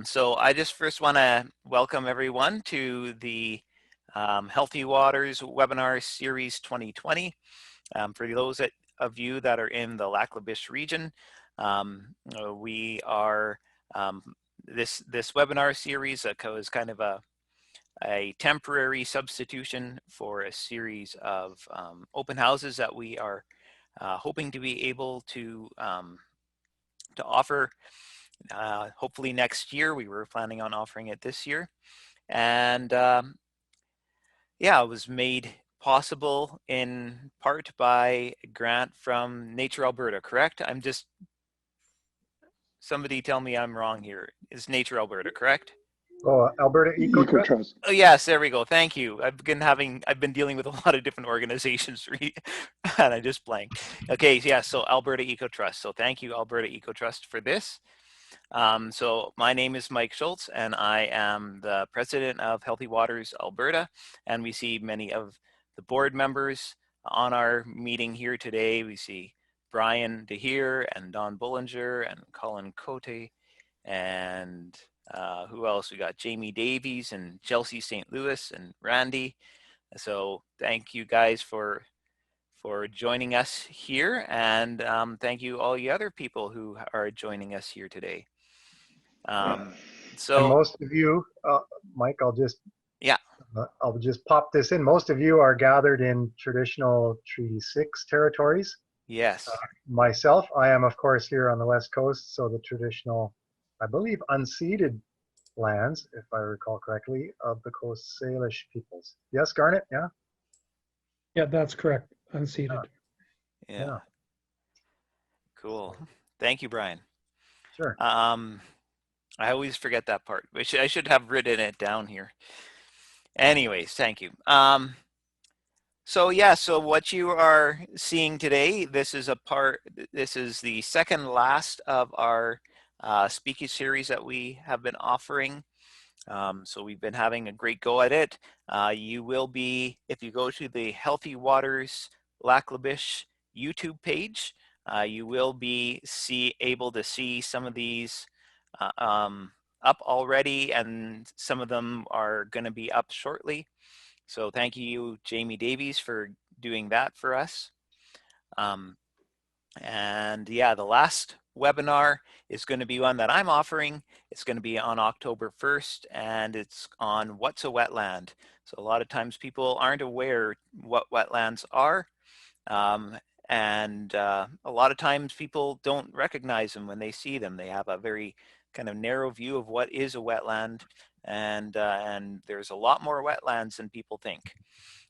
So I just first want to welcome everyone to the Healthy Waters Webinar Series 2020. For those of you that are in the Lac-La-Biche region, we are, this webinar series is kind of a temporary substitution for a series of open houses that we are hoping to be able to offer hopefully next year. We were planning on offering it this year. And yeah, it was made possible in part by a grant from Nature Alberta, correct? Somebody tell me I'm wrong here. Is Nature Alberta, correct? Oh, Alberta Eco Trust. Oh yes, there we go. Thank you. I've been dealing with a lot of different organizations and I just blanked. Okay, yeah, so Alberta Eco Trust. So thank you, Alberta Eco Trust, for this. So my name is Mike Schultz, and I am the president of Healthy Waters Alberta, and we see many of the board members on our meeting here today. We see Brian DeHeer and Don Bullinger and Colin Cote, and who else? We got Jamie Davies and Chelsea St. Louis and Randy. So thank you guys for joining us here, and thank you all the other people who are joining us here today. And most of you, Mike, I'll just pop this in. Most of you are gathered in traditional Treaty 6 territories. Yes. Myself, I am of course here on the West Coast, so the traditional, I believe, unceded lands, if I recall correctly, of the Coast Salish peoples. Yes, Garnet? Yeah? Yeah, that's correct. Unceded. Yeah. Cool. Thank you, Brian. Sure. I always forget that part. I should have written it down here. Anyways, thank you. So yeah, so what you are seeing today, this is the second last of our speaking series that we have been offering. So we've been having a great go at it. You will be, if you go to the Healthy Waters Lac-La-Biche YouTube page, you will be able to see some of these up already, and some of them are going to be up shortly. So thank you, Jamie Davies, for doing that for us. And yeah, the last webinar is going to be one that I'm offering. It's going to be on October 1st, and it's on what's a wetland. So a lot of times people aren't aware what wetlands are. And a lot of times people don't recognize them when they see them. They have a very kind of narrow view of what is a wetland, and there's a lot more wetlands than people think.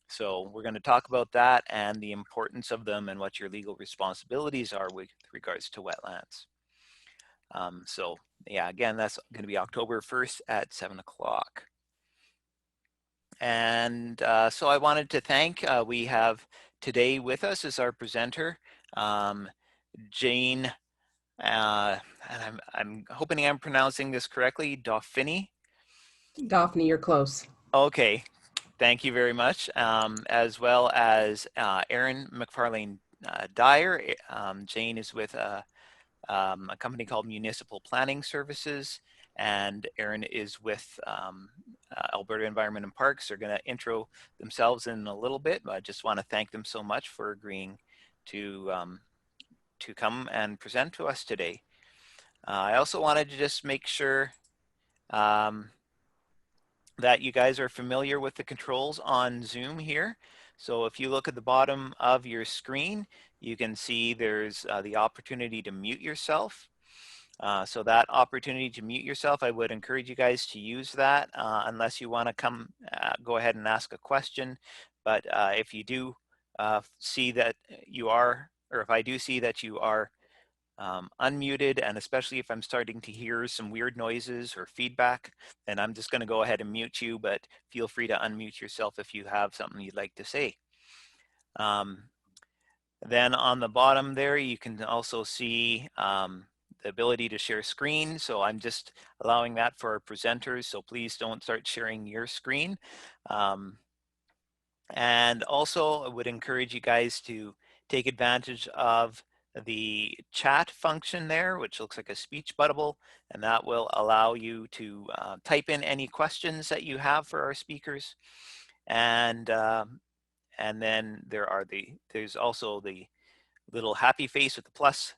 So we're going to talk about that and the importance of them and what your legal responsibilities are with regards to wetlands. So yeah, again, that's going to be October 1st at 7 o'clock. And so I wanted to thank, we have today with us as our presenter, Jane, and I'm hoping I'm pronouncing this correctly, Dauphinee. Dauphinee, you're close. Okay, thank you very much. As well as Arin MacFarlane Dyer. Jane is with a company called Municipal Planning Services, and Arin is with Alberta Environment and Parks. They're going to intro themselves in a little bit, but I just want to thank them so much for agreeing to come and present to us today. I also wanted to just make sure that you guys are familiar with the controls on Zoom here. So if you look at the bottom of your screen, you can see there's the opportunity to mute yourself. So that opportunity to mute yourself, I would encourage you guys to use that unless you want to go ahead and ask a question. But if you do see that you are, or if I do see that you are unmuted, and especially if I'm starting to hear some weird noises or feedback, then I'm just going to go ahead and mute you, but feel free to unmute yourself if you have something you'd like to say. Then on the bottom there, you can also see the ability to share screen. So I'm just allowing that for our presenters, so please don't start sharing your screen. And also I would encourage you guys to take advantage of the chat function there, which looks like a speech bubble, and that will allow you to type in any questions that you have for our speakers. And then there's also the little happy face with the plus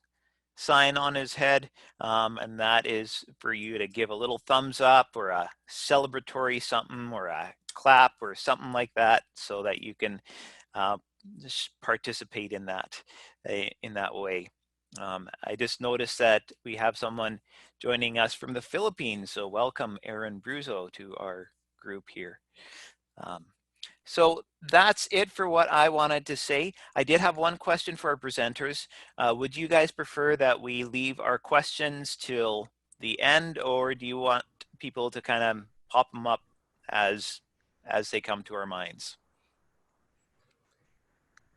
sign on his head, and that is for you to give a little thumbs up or a celebratory something or a clap or something like that, so that you can just participate in that way. I just noticed that we have someone joining us from the Philippines, so welcome Arin Bruzo to our group here. So that's it for what I wanted to say. I did have one question for our presenters. Would you guys prefer that we leave our questions till the end, or do you want people to kind of pop them up as they come to our minds?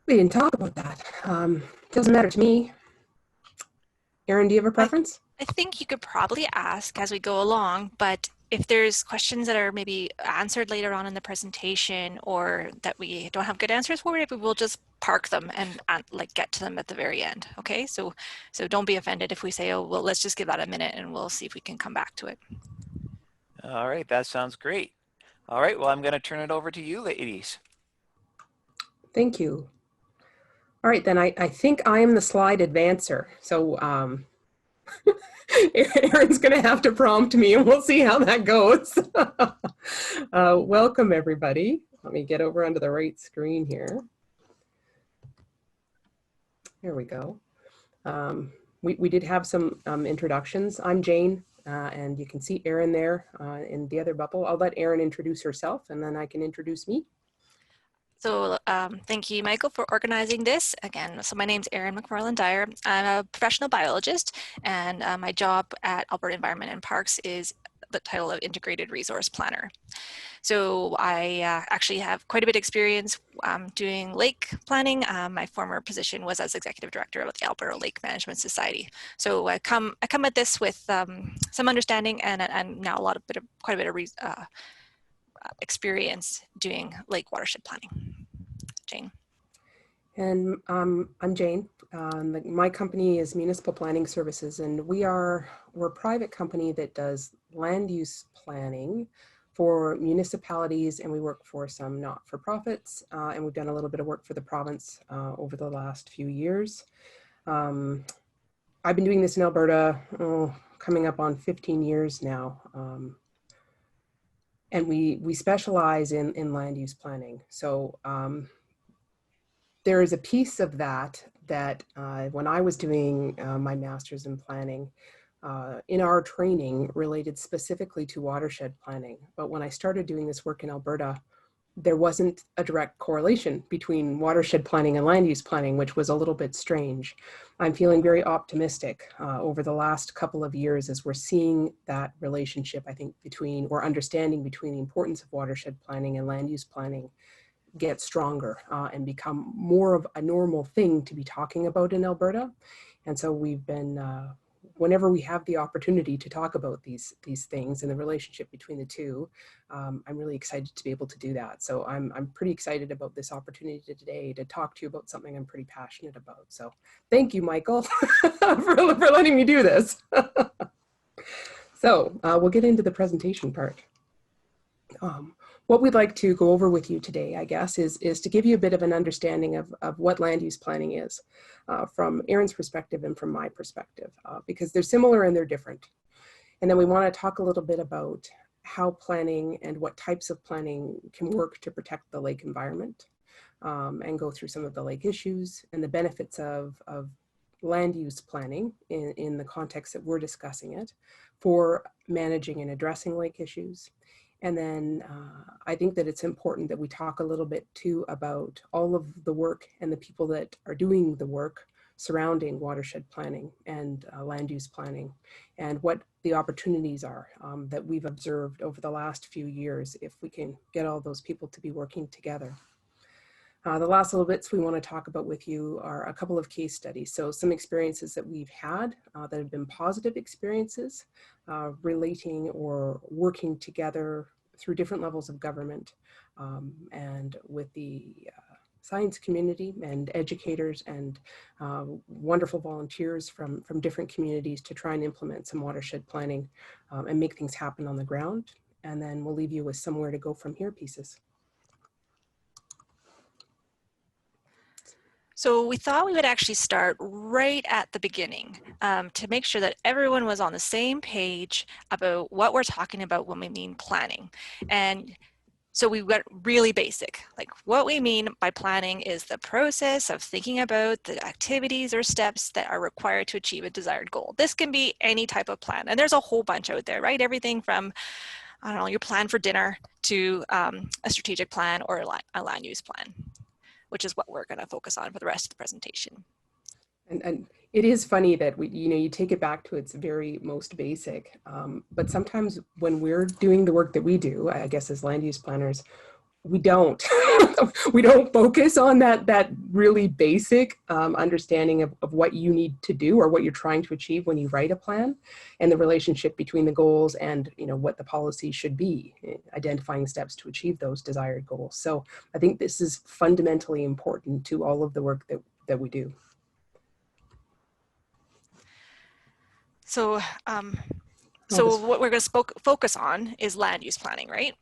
We didn't talk about that. Doesn't matter to me. Arin, do you have a preference? I think you could probably ask as we go along, but if there's questions that are maybe answered later on in the presentation or that we don't have good answers for, maybe we'll just park them and like get to them at the very end. Okay, so don't be offended if we say, oh, well, let's just give that a minute and we'll see if we can come back to it. All right, that sounds great. All right, well, I'm going to turn it over to you, ladies. Thank you. All right, then I think I am the slide advancer. So Aaron's going to have to prompt me and we'll see how that goes. Welcome, everybody. Let me get over onto the right screen here. There we go. We did have some introductions. I'm Jane, and you can see Arin there in the other bubble. I'll let Arin introduce herself and then I can introduce me. So thank you, Michael, for organizing this. Again, so my name's Arin MacFarlane Dyer. I'm a professional biologist, and my job at Alberta Environment and Parks is the title of Integrated Resource Planner. So I actually have quite a bit of experience doing lake planning. My former position was as executive director of the Alberta Lake Management Society. So I come at this with some understanding and now quite a bit of experience doing lake watershed planning. Jane. And I'm Jane. My company is Municipal Planning Services, and we're a private company that does land use planning for municipalities, and we work for some not-for-profits, and we've done a little bit of work for the province over the last few years. I've been doing this in Alberta, coming up on 15 years now. And we specialize in land use planning. So there is a piece of that when I was doing my master's in planning, in our training related specifically to watershed planning. But when I started doing this work in Alberta, there wasn't a direct correlation between watershed planning and land use planning, which was a little bit strange. I'm feeling very optimistic over the last couple of years as we're seeing that relationship, I think, understanding between the importance of watershed planning and land use planning get stronger and become more of a normal thing to be talking about in Alberta. And so we've been, whenever we have the opportunity to talk about these things and the relationship between the two, I'm really excited to be able to do that. So I'm pretty excited about this opportunity today to talk to you about something I'm pretty passionate about. So thank you, Michael, for letting me do this. So we'll get into the presentation part. What we'd like to go over with you today, I guess, is to give you a bit of an understanding of what land use planning is from Arin's perspective and from my perspective, because they're similar and they're different. And then we want to talk a little bit about how planning and what types of planning can work to protect the lake environment, and go through some of the lake issues and the benefits of land use planning in the context that we're discussing it for managing and addressing lake issues. And then I think that it's important that we talk a little bit too about all of the work and the people that are doing the work surrounding watershed planning and land use planning, and what the opportunities are that we've observed over the last few years if we can get all those people to be working together. The last little bits we want to talk about with you are a couple of case studies. So some experiences that we've had that have been positive experiences relating or working together through different levels of government and with the science community and educators and wonderful volunteers from different communities to try and implement some watershed planning and make things happen on the ground. And then we'll leave you with somewhere to go from here pieces. So we thought we would actually start right at the beginning to make sure that everyone was on the same page about what we're talking about when we mean planning. And so we went really basic, like what we mean by planning is the process of thinking about the activities or steps that are required to achieve a desired goal. This can be any type of plan, and there's a whole bunch out there, right? Everything from, I don't know, your plan for dinner to a strategic plan or a land use plan, which is what we're going to focus on for the rest of the presentation. And it is funny that you take it back to its very most basic, but sometimes when we're doing the work that we do, I guess as land use planners, we don't focus on that really basic understanding of what you need to do or what you're trying to achieve when you write a plan, and the relationship between the goals and what the policy should be, identifying steps to achieve those desired goals. So I think this is fundamentally important to all of the work that we do. So, what we're going to focus on is land use planning, right?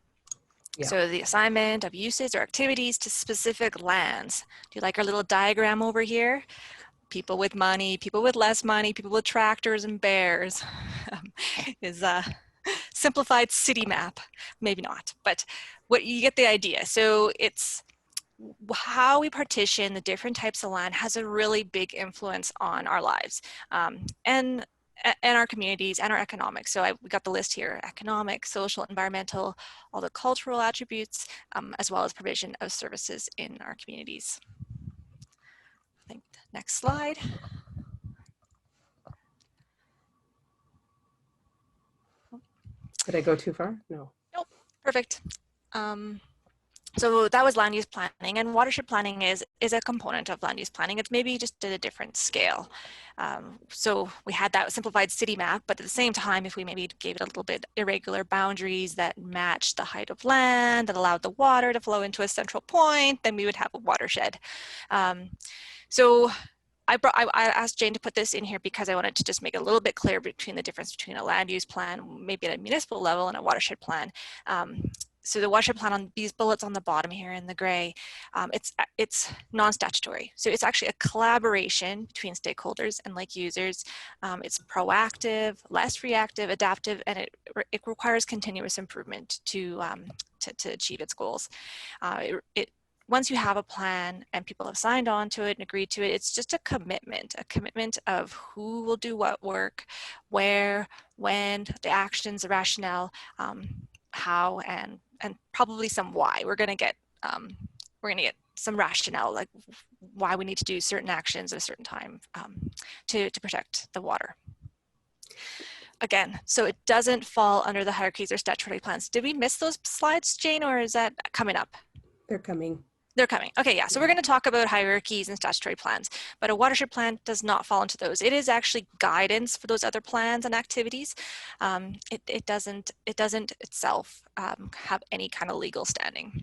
Yeah. So the assignment of uses or activities to specific lands. Do you like our little diagram over here? People with money, people with less money, people with tractors and bears is a simplified city map. Maybe not, but what you get the idea. So it's how we partition the different types of land has a really big influence on our lives and our communities and our economics. So we got the list here: economic, social, environmental, all the cultural attributes, as well as provision of services in our communities. I think next slide. Did I go too far? No. Nope, perfect. So that was land use planning, and watershed planning is a component of land use planning. It's maybe just at a different scale. So we had that simplified city map, but at the same time, if we maybe gave it a little bit irregular boundaries that matched the height of land, that allowed the water to flow into a central point, then we would have a watershed. So I asked Jane to put this in here because I wanted to just make it a little bit clear between the difference between a land use plan, maybe at a municipal level, and a watershed plan. So the watershed plan on these bullets on the bottom here in the gray, it's non-statutory. So it's actually a collaboration between stakeholders and lake users. It's proactive, less reactive, adaptive, and it requires continuous improvement to achieve its goals. Once you have a plan and people have signed on to it and agreed to it, it's just a commitment of who will do what work, where, when, the actions, the rationale, how, and probably some why. We're gonna get some rationale, like why we need to do certain actions at a certain time to protect the water. Again, so it doesn't fall under the hierarchies or statutory plans. Did we miss those slides, Jane, or is that coming up? They're coming. They're coming. Okay, yeah. So we're going to talk about hierarchies and statutory plans, but a watershed plan does not fall into those. It is actually guidance for those other plans and activities. It doesn't itself have any kind of legal standing.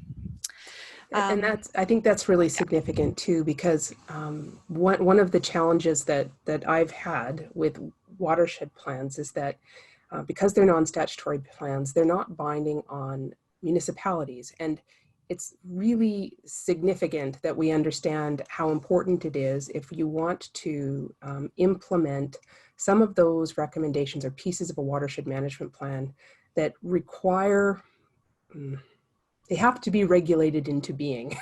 And I think that's really significant too, because one of the challenges that I've had with watershed plans is that because they're non-statutory plans, they're not binding on municipalities. And it's really significant that we understand how important it is if you want to implement some of those recommendations or pieces of a watershed management plan that require, they have to be regulated into being.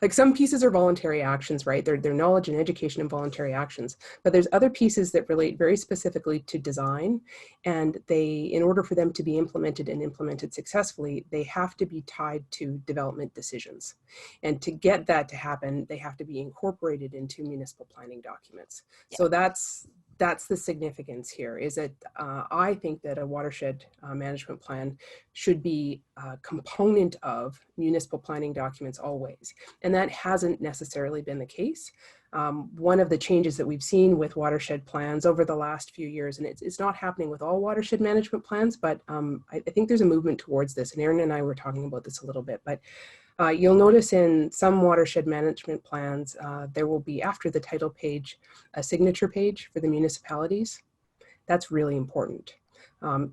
Like some pieces are voluntary actions, right? They're knowledge and education and voluntary actions, but there's other pieces that relate very specifically to design, and in order for them to be implemented and implemented successfully, they have to be tied to development decisions. And to get that to happen, they have to be incorporated into municipal planning documents. Yeah. So that's the significance here, is that I think that a watershed management plan should be a component of municipal planning documents always. And that hasn't necessarily been the case. One of the changes that we've seen with watershed plans over the last few years, and it's not happening with all watershed management plans, but I think there's a movement towards this, and Arin and I were talking about this a little bit, but You'll notice in some watershed management plans, there will be, after the title page, a signature page for the municipalities. That's really important.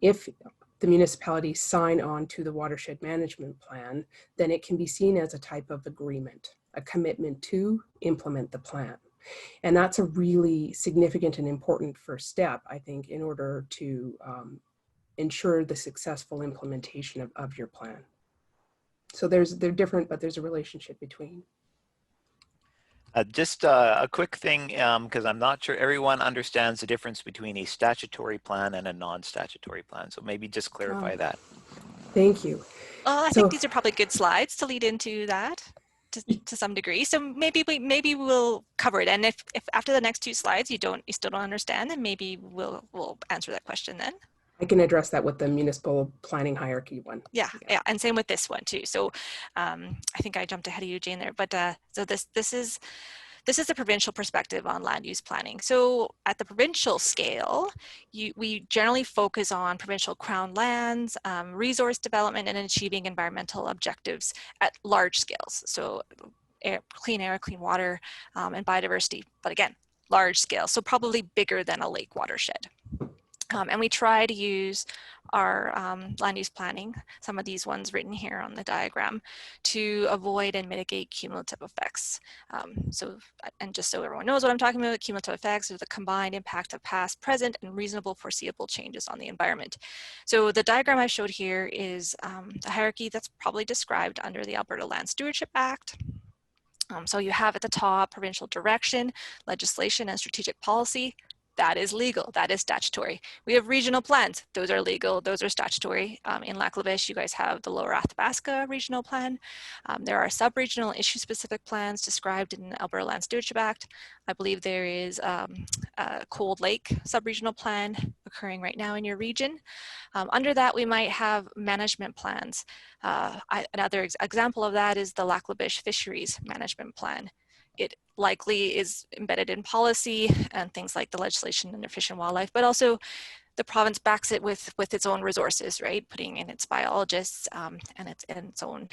If the municipalities sign on to the watershed management plan, then it can be seen as a type of agreement, a commitment to implement the plan. And that's a really significant and important first step, I think, in order to ensure the successful implementation of your plan. So they're different, but there's a relationship between. Just a quick thing, because I'm not sure everyone understands the difference between a statutory plan and a non-statutory plan. So maybe just clarify that. Thank you. Well, I think these are probably good slides to lead into that to some degree. So maybe we'll cover it. And if after the next two slides you still don't understand, then maybe we'll answer that question then. I can address that with the municipal planning hierarchy one. Yeah, and same with this one too. So I think I jumped ahead of you, Jane, there. But so this is the provincial perspective on land use planning. So at the provincial scale, we generally focus on provincial crown lands, resource development, and achieving environmental objectives at large scales. So clean air, clean water, and biodiversity. But again, large scale. So probably bigger than a lake watershed. And we try to use our land use planning, some of these ones written here on the diagram, to avoid and mitigate cumulative effects. And just so everyone knows what I'm talking about, cumulative effects are the combined impact of past, present, and reasonable foreseeable changes on the environment. So the diagram I showed here is the hierarchy that's probably described under the Alberta Land Stewardship Act. So you have at the top provincial direction, legislation, and strategic policy. That is legal, that is statutory. We have regional plans, those are legal, those are statutory. In Lac La Biche, you guys have the Lower Athabasca Regional Plan. There are sub-regional issue-specific plans described in the Alberta Land Stewardship Act. I believe there is a Cold Lake sub-regional plan occurring right now in your region. Under that, we might have management plans. Another example of that is the Lac La Biche Fisheries Management Plan. It likely is embedded in policy and things like the legislation under fish and wildlife, but also the province backs it with its own resources, right? Putting in its biologists and its own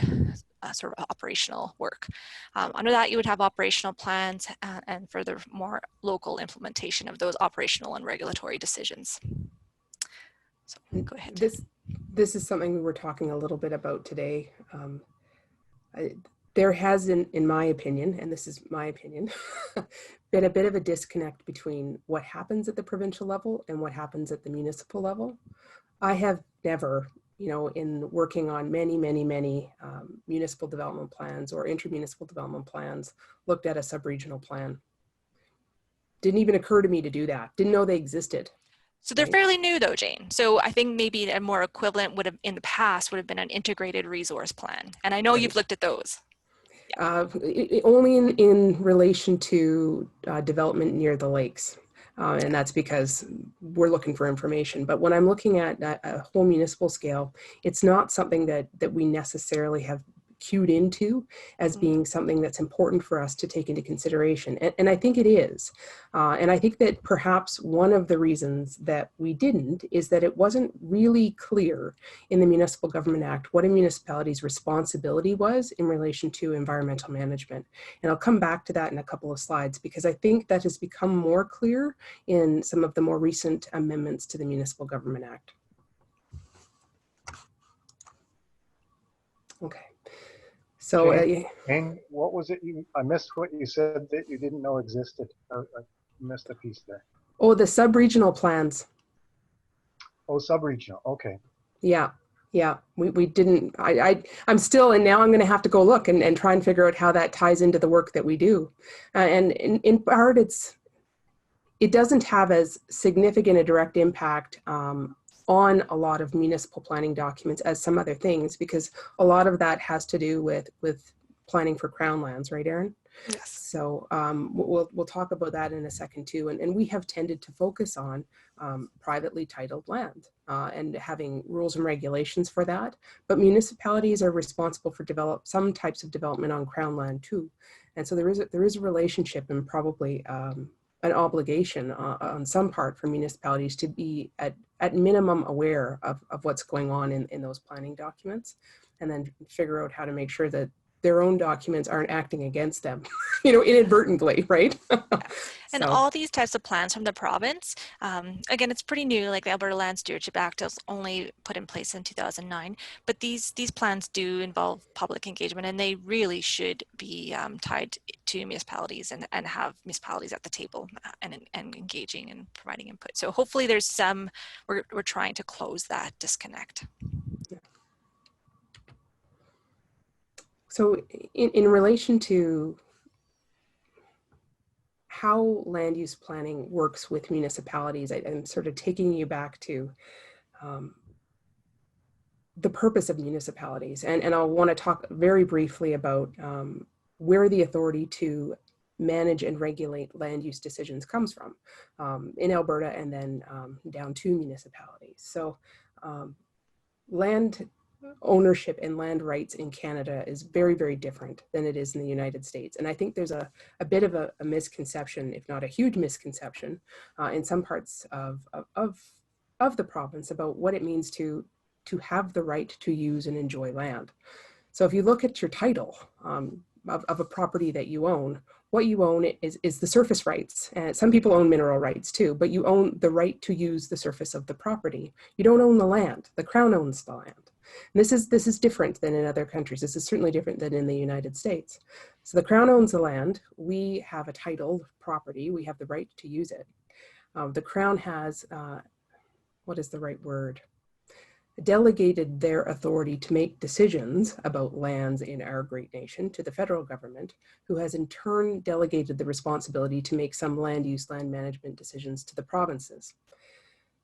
sort of operational work. Under that, you would have operational plans and further more local implementation of those operational and regulatory decisions. So go ahead. This is something we were talking a little bit about today. There has, in my opinion, and this is my opinion, been a bit of a disconnect between what happens at the provincial level and what happens at the municipal level. I have never, in working on many municipal development plans or intermunicipal development plans, looked at a sub-regional plan. Didn't even occur to me to do that. Didn't know they existed. So they're fairly new though, Jane. So I think maybe a more equivalent in the past would have been an integrated resource plan. And I know you've looked at those. Only in relation to development near the lakes. And that's because we're looking for information. But when I'm looking at a whole municipal scale, it's not something that we necessarily have cued into as being something that's important for us to take into consideration. And I think it is. And I think that perhaps one of the reasons that we didn't is that it wasn't really clear in the Municipal Government Act what a municipality's responsibility was in relation to environmental management. And I'll come back to that in a couple of slides because I think that has become more clear in some of the more recent amendments to the Municipal Government Act. Okay. So, Jane, what was it I missed what you said that you didn't know existed. I missed a piece there. Oh, the sub-regional plans. Oh, sub-regional, okay. Yeah, we didn't, I'm still, and now I'm gonna have to go look and try and figure out how that ties into the work that we do. And in part, it doesn't have as significant a direct impact on a lot of municipal planning documents as some other things, because a lot of that has to do with planning for crown lands, right, Arin? Yes. So we'll talk about that in a second too. And we have tended to focus on privately titled land and having rules and regulations for that. But municipalities are responsible for some types of development on crown land too. And so there is a relationship and probably an obligation on some part for municipalities to be at minimum aware of what's going on in those planning documents, and then figure out how to make sure that their own documents aren't acting against them, you know, inadvertently, right? And So, all these types of plans from the province, again, it's pretty new, like the Alberta Land Stewardship Act was only put in place in 2009, but these plans do involve public engagement, and they really should be tied to municipalities and have municipalities at the table and engaging and providing input. So hopefully there's some, we're trying to close that disconnect. so in relation to how land use planning works with municipalities, I'm sort of taking you back to the purpose of municipalities. And I'll want to talk very briefly about where the authority to manage and regulate land use decisions comes from in Alberta, and then down to municipalities. So land ownership and land rights in Canada is very, very different than it is in the United States. And I think there's a bit of a misconception, if not a huge misconception, in some parts of the province about what it means to have the right to use and enjoy land. So if you look at your title of a property that you own, what you own is the surface rights. And some people own mineral rights too, but you own the right to use the surface of the property. You don't own the land. The Crown owns the land. And this is different than in other countries. This is certainly different than in the United States. So the Crown owns the land. We have a titled property. We have the right to use it. The Crown has, what is the right word? Delegated their authority to make decisions about lands in our great nation to the federal government, who has in turn delegated the responsibility to make some land use, land management decisions to the provinces.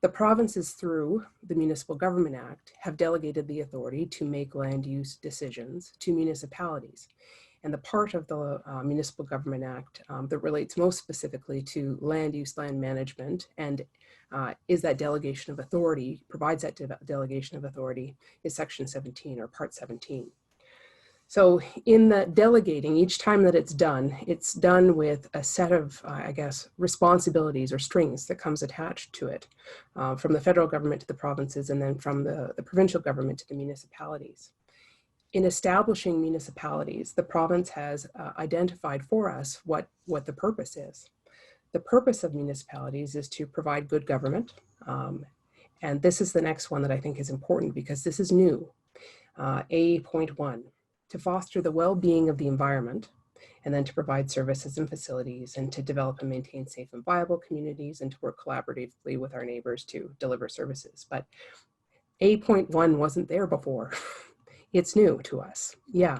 The provinces, through the Municipal Government Act, have delegated the authority to make land use decisions to municipalities. And the part of the Municipal Government Act that relates most specifically to land use, land management, and is that delegation of authority, provides that delegation of authority, is Section 17 or Part 17. So in the delegating, each time that it's done with a set of, I guess, responsibilities or strings that comes attached to it, from the federal government to the provinces, and then from the provincial government to the municipalities. In establishing municipalities, the province has identified for us what the purpose is. The purpose of municipalities is to provide good government. And this is the next one that I think is important because this is new. A.1, to foster the well-being of the environment, and then to provide services and facilities, and to develop and maintain safe and viable communities, and to work collaboratively with our neighbors to deliver services. But A.1 wasn't there before. It's new to us, yeah.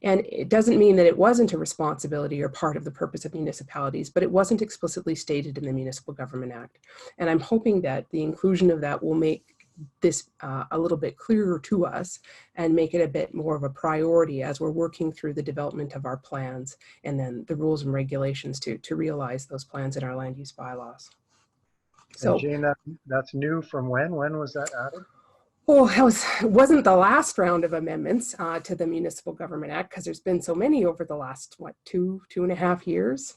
And it doesn't mean that it wasn't a responsibility or part of the purpose of municipalities, but it wasn't explicitly stated in the Municipal Government Act. And I'm hoping that the inclusion of that will make this a little bit clearer to us and make it a bit more of a priority as we're working through the development of our plans and then the rules and regulations to realize those plans in our land use bylaws. So, and Jane, that's new from when? When was that added? Well, it wasn't the last round of amendments to the Municipal Government Act because there's been so many over the last, two and a half years.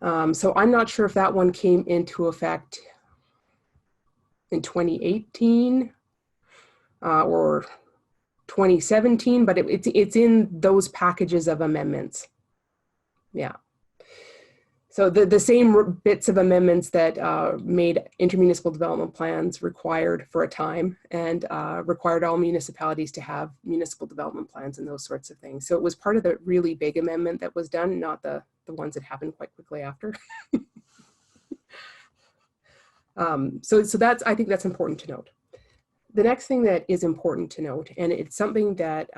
So I'm not sure if that one came into effect in 2018 or 2017, but it's in those packages of amendments. Yeah. So the same bits of amendments that made intermunicipal development plans required for a time and required all municipalities to have municipal development plans and those sorts of things. So it was part of the really big amendment that was done, not the ones that happened quite quickly after. So that's, I think that's important to note. The next thing that is important to note, and it's something that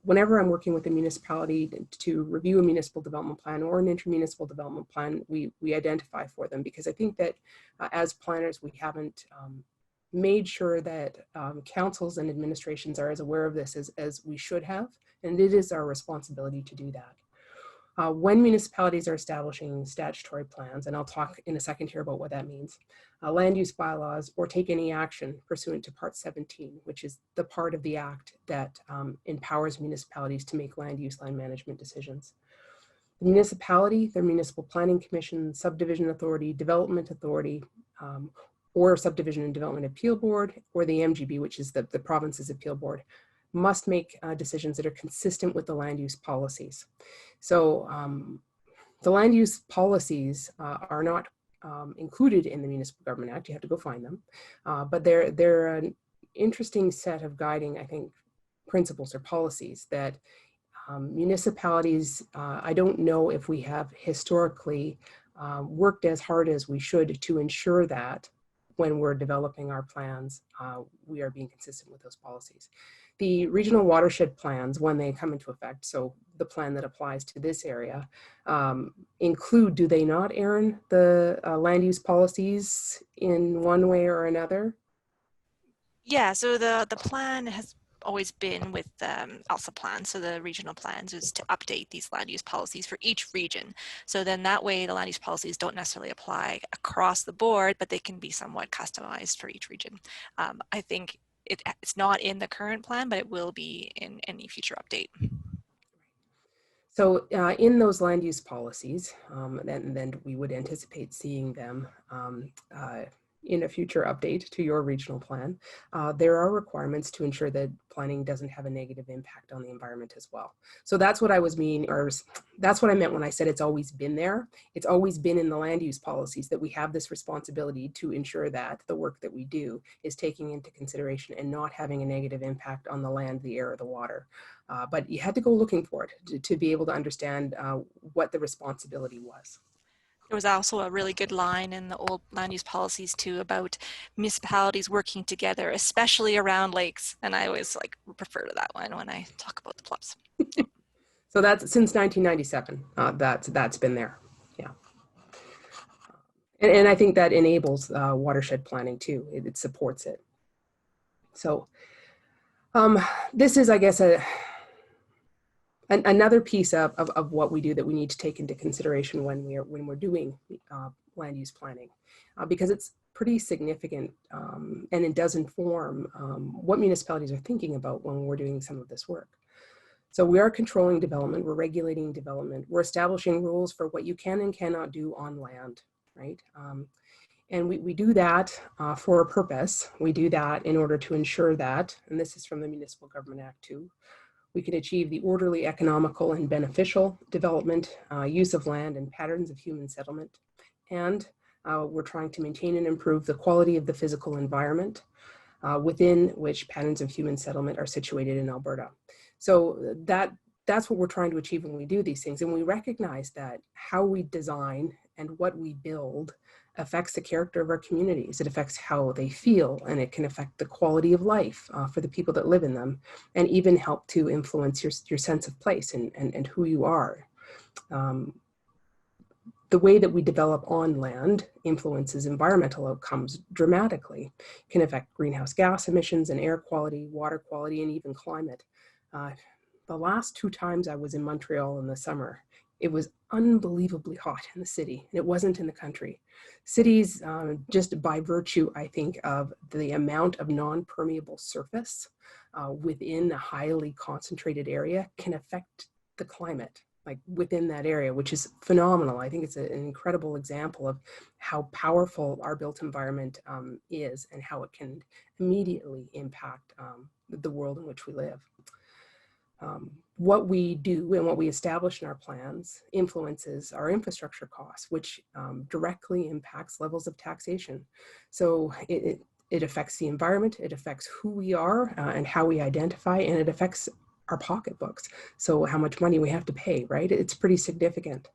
whenever I'm working with a municipality to review a municipal development plan or an intermunicipal development plan, we identify for them, because I think that as planners, we haven't made sure that councils and administrations are as aware of this as we should have, and it is our responsibility to do that. When municipalities are establishing statutory plans, and I'll talk in a second here about what that means, land use bylaws, or take any action pursuant to Part 17, which is the part of the Act that empowers municipalities to make land use, land management decisions. The municipality, their Municipal Planning Commission, Subdivision Authority, Development Authority, or Subdivision and Development Appeal Board, or the MGB, which is the province's appeal board, must make decisions that are consistent with the land use policies. So the land use policies are not included in the Municipal Government Act. You have to go find them. But they're an interesting set of guiding, I think, principles or policies that municipalities, I don't know if we have historically worked as hard as we should to ensure that when we're developing our plans, we are being consistent with those policies. The regional watershed plans, when they come into effect, so the plan that applies to this area, include, do they not, Arin, the land use policies in one way or another? Yeah, so the plan has always been with ALSA plans, so the regional plans, is to update these land use policies for each region. So then that way the land use policies don't necessarily apply across the board, but they can be somewhat customized for each region. I think it's not in the current plan, but it will be in any future update. So in those land use policies, then we would anticipate seeing them in a future update to your regional plan, there are requirements to ensure that planning doesn't have a negative impact on the environment as well. So that's what I was meaning, or that's what I meant when I said it's always been there. It's always been in the land use policies that we have this responsibility to ensure that the work that we do is taking into consideration and not having a negative impact on the land, the air, or the water. But you had to go looking for it to be able to understand what the responsibility was. There was also a really good line in the old land use policies too about municipalities working together, especially around lakes. And I always refer to that one when I talk about the PLUPs. So that's since 1997, that's been there, yeah. And I think that enables watershed planning too. It supports it. So this is, I guess, another piece of what we do that we need to take into consideration when we're doing land use planning, because it's pretty significant and it does inform what municipalities are thinking about when we're doing some of this work. So we are controlling development, we're regulating development, we're establishing rules for what you can and cannot do on land, right? And we do that for a purpose. We do that in order to ensure that, and this is from the Municipal Government Act too, we can achieve the orderly, economical, and beneficial development, use of land, and patterns of human settlement. And we're trying to maintain and improve the quality of the physical environment within which patterns of human settlement are situated in Alberta. So that's what we're trying to achieve when we do these things. And we recognize that how we design and what we build affects the character of our communities. It affects how they feel, and it can affect the quality of life for the people that live in them, and even help to influence your sense of place and who you are. The way that we develop on land influences environmental outcomes dramatically. It can affect greenhouse gas emissions and air quality, water quality, and even climate. The last 2 times I was in Montreal in the summer, it was unbelievably hot in the city, and it wasn't in the country. Cities, just by virtue, I think, of the amount of non-permeable surface within a highly concentrated area can affect the climate, within that area, which is phenomenal. I think it's an incredible example of how powerful our built environment is and how it can immediately impact the world in which we live. What we do and what we establish in our plans influences our infrastructure costs, which directly impacts levels of taxation. So it affects the environment, it affects who we are and how we identify, and it affects our pocketbooks. So how much money we have to pay, right? It's pretty significant.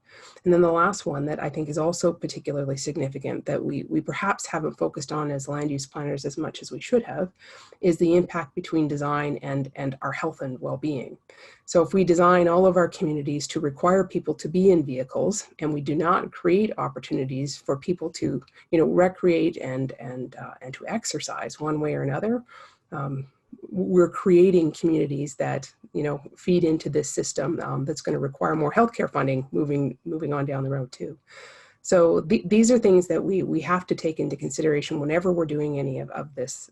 And then the last one that I think is also particularly significant that we perhaps haven't focused on as land use planners as much as we should have is the impact between design and our health and well-being. So if we design all of our communities to require people to be in vehicles, and we do not create opportunities for people to, recreate and to exercise one way or another, we're creating communities that feed into this system that's going to require more healthcare funding moving on down the road too. So these are things that we have to take into consideration whenever we're doing any of this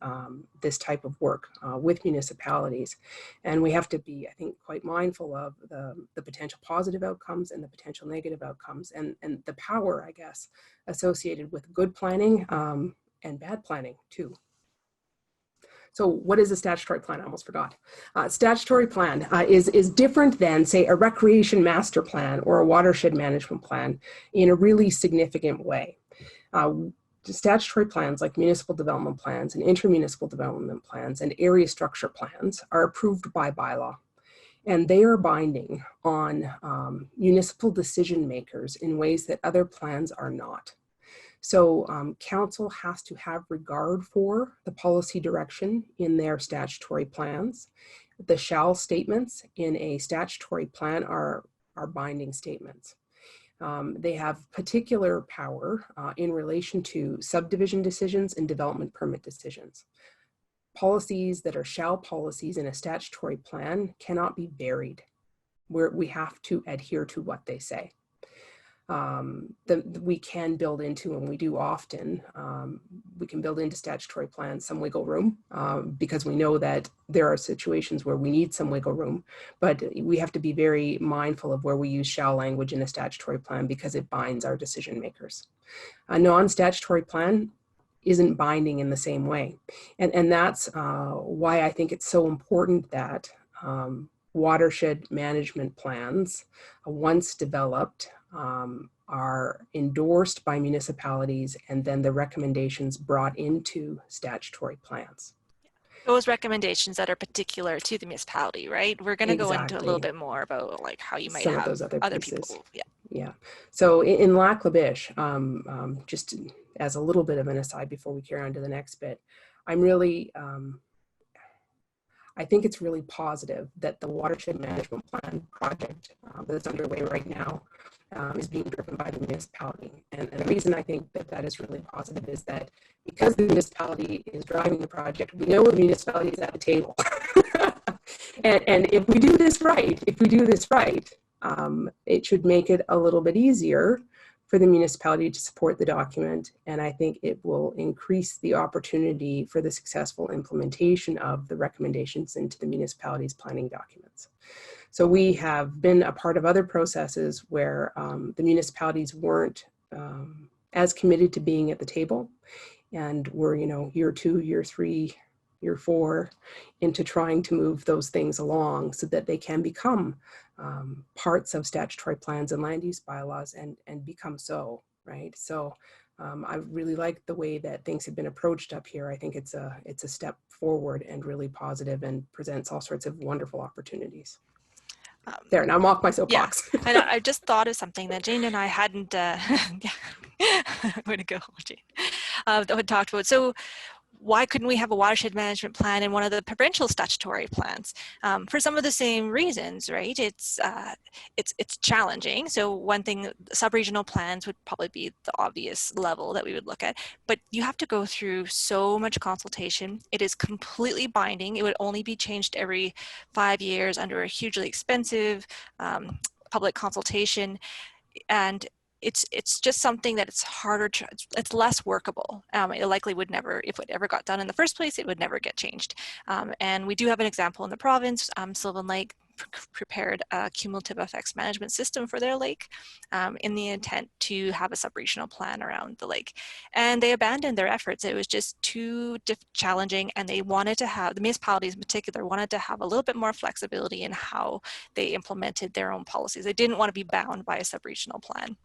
this type of work with municipalities, and we have to be, I think, quite mindful of the potential positive outcomes and the potential negative outcomes, and the power, I guess, associated with good planning and bad planning too. So what is a statutory plan? I almost forgot. Statutory plan is different than, say, a recreation master plan or a watershed management plan in a really significant way. Statutory plans like municipal development plans and intermunicipal development plans and area structure plans are approved by bylaw. And they are binding on municipal decision makers in ways that other plans are not. So council has to have regard for the policy direction in their statutory plans. The shall statements in a statutory plan are binding statements. They have particular power in relation to subdivision decisions and development permit decisions. Policies that are shall policies in a statutory plan cannot be varied, where we have to adhere to what they say. We can build into, and we do often, we can build into statutory plans some wiggle room because we know that there are situations where we need some wiggle room, but we have to be very mindful of where we use shall language in a statutory plan because it binds our decision makers. A non-statutory plan isn't binding in the same way. And that's why I think it's so important that watershed management plans, once developed, are endorsed by municipalities and then the recommendations brought into statutory plans. Those recommendations that are particular to the municipality, right? We're going to go into a little bit more about like how you might Some have of those other pieces. people. Yeah. So in Lac La Biche, just as a little bit of an aside before we carry on to the next bit, I'm really, I think it's really positive that the watershed management plan project that's underway right now is being driven by the municipality. And the reason I think that that is really positive is that because the municipality is driving the project, we know the municipality is at the table. and if we do this right, it should make it a little bit easier for the municipality to support the document. And I think it will increase the opportunity for the successful implementation of the recommendations into the municipality's planning documents. So we have been a part of other processes where the municipalities weren't as committed to being at the table, and we're, year 2, year 3, year 4 into trying to move those things along so that they can become parts of statutory plans and land use bylaws and become so, right? So I really like the way that things have been approached up here. I think it's a step forward and really positive and presents all sorts of wonderful opportunities. There, now I'm off my soapbox. Yeah, and I just thought of something that Jane and I hadn't, way to go, Jane, that talked about. So why couldn't we have a watershed management plan in one of the provincial statutory plans? For some of the same reasons, right? It's challenging. So one thing, sub-regional plans would probably be the obvious level that we would look at, but you have to go through so much consultation. It is completely binding. It would only be changed every 5 years under a hugely expensive public consultation. And it's just something that it's harder to, it's less workable. It likely would never, if it ever got done in the first place, it would never get changed. And we do have an example in the province. Sylvan Lake prepared a cumulative effects management system for their lake in the intent to have a sub-regional plan around the lake. And they abandoned their efforts. It was just too challenging, and they wanted to have, the municipalities in particular, wanted to have a little bit more flexibility in how they implemented their own policies. They didn't want to be bound by a sub-regional plan.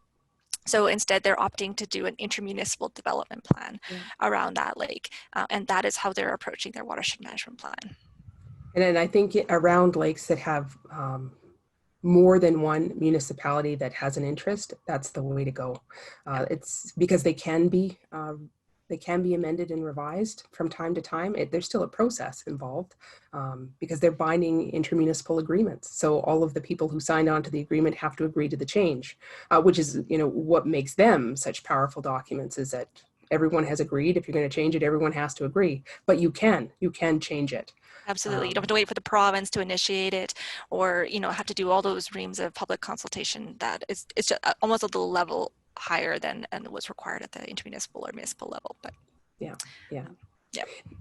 So instead, they're opting to do an intermunicipal development plan around that lake. And that is how they're approaching their watershed management plan. And then I think around lakes that have more than one municipality that has an interest, that's the way to go. It's because they can be amended and revised from time to time. There's still a process involved because they're binding intermunicipal agreements. So all of the people who signed on to the agreement have to agree to the change, which is, what makes them such powerful documents is that everyone has agreed. If you're going to change it, everyone has to agree, but you can change it. Absolutely. You don't have to wait for the province to initiate it or, have to do all those reams of public consultation. That it's just almost a little level higher than what's required at the intermunicipal or municipal level. But yeah.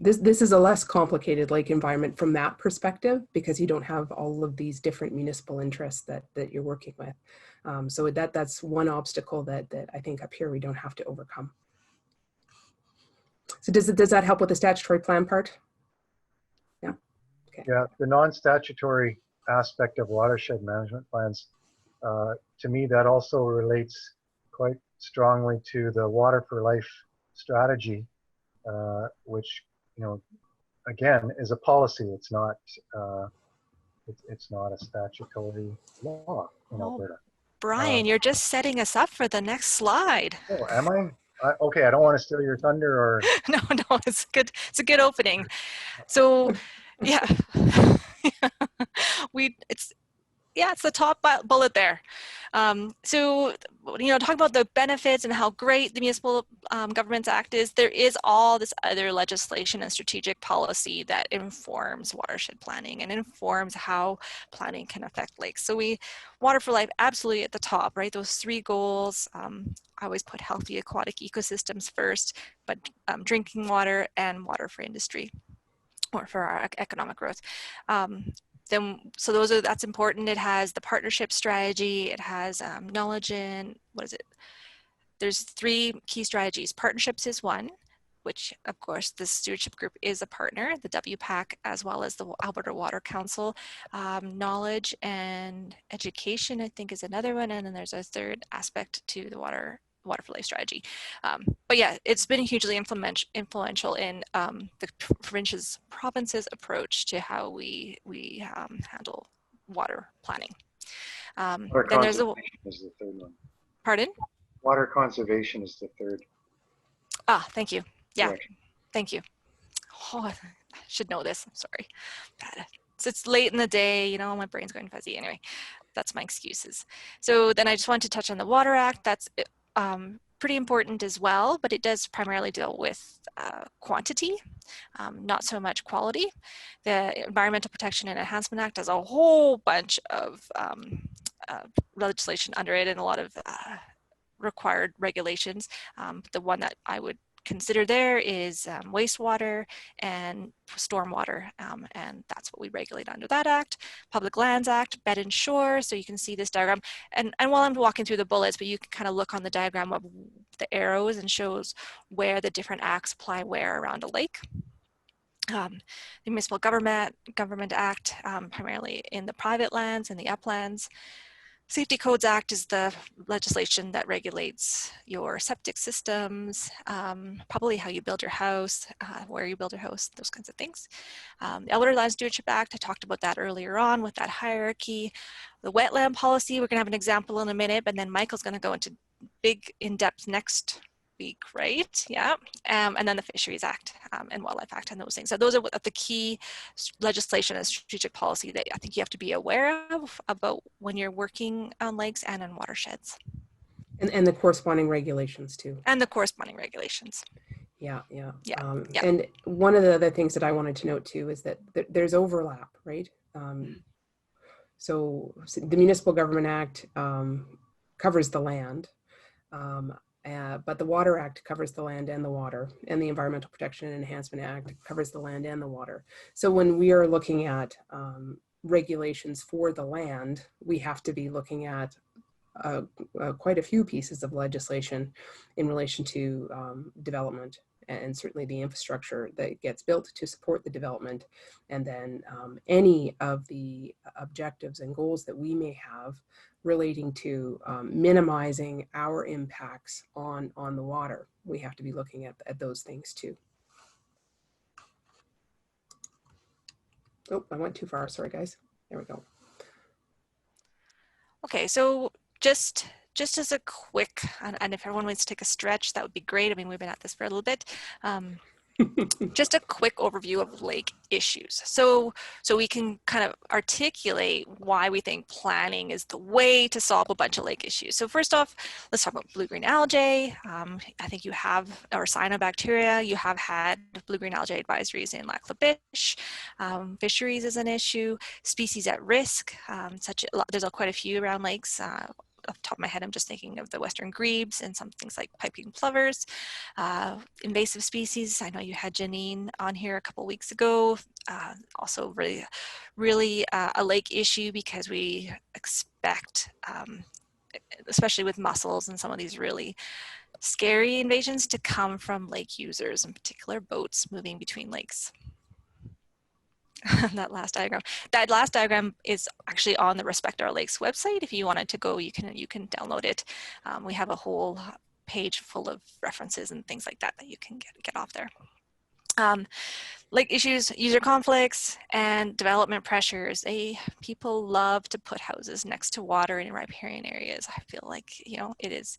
This is a less complicated lake environment from that perspective because you don't have all of these different municipal interests that you're working with. So that's one obstacle that I think up here we don't have to overcome. So does that help with the statutory plan part? Yeah, the non-statutory aspect of watershed management plans, to me, that also relates quite strongly to the Water for Life strategy, which, again, is a policy. It's not a statutory law in Oh, Alberta. Brian, you're just setting us up for the next slide. Oh, am I? Okay, I don't want to steal your thunder or. No, it's good. It's a good opening. So, yeah, it's the top bullet there. So, talking about the benefits and how great the Municipal Government Act is, there is all this other legislation and strategic policy that informs watershed planning and informs how planning can affect lakes. So Water for Life, absolutely at the top, right? Those 3 goals. I always put healthy aquatic ecosystems first, but drinking water and water for industry or for our economic growth. So that's important. It has the partnership strategy. It has knowledge in, there's 3 key strategies. Partnerships is one, which of course the stewardship group is a partner, the WPAC, as well as the Alberta Water Council. Knowledge and education, I think, is another one. And then there's a 3rd aspect to the Water for Life strategy. But yeah, it's been hugely influential in the province's approach to how we handle water planning. Water Then there's conservation is the 3rd one. Pardon? Water conservation is the 3rd. Ah, thank you. Yeah, direction. Thank you. Oh, I should know this. I'm sorry. Bad. So it's late in the day, my brain's going fuzzy. Anyway, that's my excuses. So then I just wanted to touch on the Water Act. That's pretty important as well, but it does primarily deal with quantity, not so much quality. The Environmental Protection and Enhancement Act has a whole bunch of legislation under it and a lot of required regulations. The one that I would consider there is wastewater and stormwater, and that's what we regulate under that act. Public Lands Act, Bed and Shore, so you can see this diagram. And while I'm walking through the bullets, but you can kind of look on the diagram of the arrows and shows where the different acts apply where around a lake. The Municipal Government Act, primarily in the private lands and the uplands. Safety Codes Act is the legislation that regulates your septic systems, probably how you build your house, where you build your house, those kinds of things. The Alberta Land Stewardship Act, I talked about that earlier on with that hierarchy. The wetland policy, we're going to have an example in a minute, but then Michael's going to go into big in-depth next week, right? Yeah. And then the Fisheries Act and Wildlife Act and those things. So those are the key legislation and strategic policy that I think you have to be aware of about when you're working on lakes and in watersheds. And the corresponding regulations too. And the corresponding regulations. Yeah. Yeah. And one of the other things that I wanted to note too is that there's overlap, right? So the Municipal Government Act covers the land. But the Water Act covers the land and the water, and the Environmental Protection and Enhancement Act covers the land and the water. So when we are looking at regulations for the land, we have to be looking at quite a few pieces of legislation in relation to development, and certainly the infrastructure that gets built to support the development, and then any of the objectives and goals that we may have relating to minimizing our impacts on the water. We have to be looking at those things too. Oh, I went too far, sorry guys. There we go. Okay, so just as a quick, and if everyone wants to take a stretch, that would be great. I mean, we've been at this for a little bit. Just a quick overview of lake issues. So we can kind of articulate why we think planning is the way to solve a bunch of lake issues. So first off, let's talk about blue-green algae. I think you have, or cyanobacteria, you have had blue-green algae advisories in Lac La Biche. Fisheries is an issue. Species at risk, there's quite a few around lakes. Off the top of my head, I'm just thinking of the western grebes and some things like piping plovers. Invasive species, I know you had Janine on here a couple weeks ago. Also really a lake issue because we expect, especially with mussels and some of these really scary invasions, to come from lake users, in particular boats moving between lakes. that last diagram. That last diagram is actually on the Respect Our Lakes website. If you wanted to go, you can download it. We have a whole page full of references and things like that that you can get off there. Lake issues, user conflicts, and development pressures. People love to put houses next to water in riparian areas. I feel like, you know, it is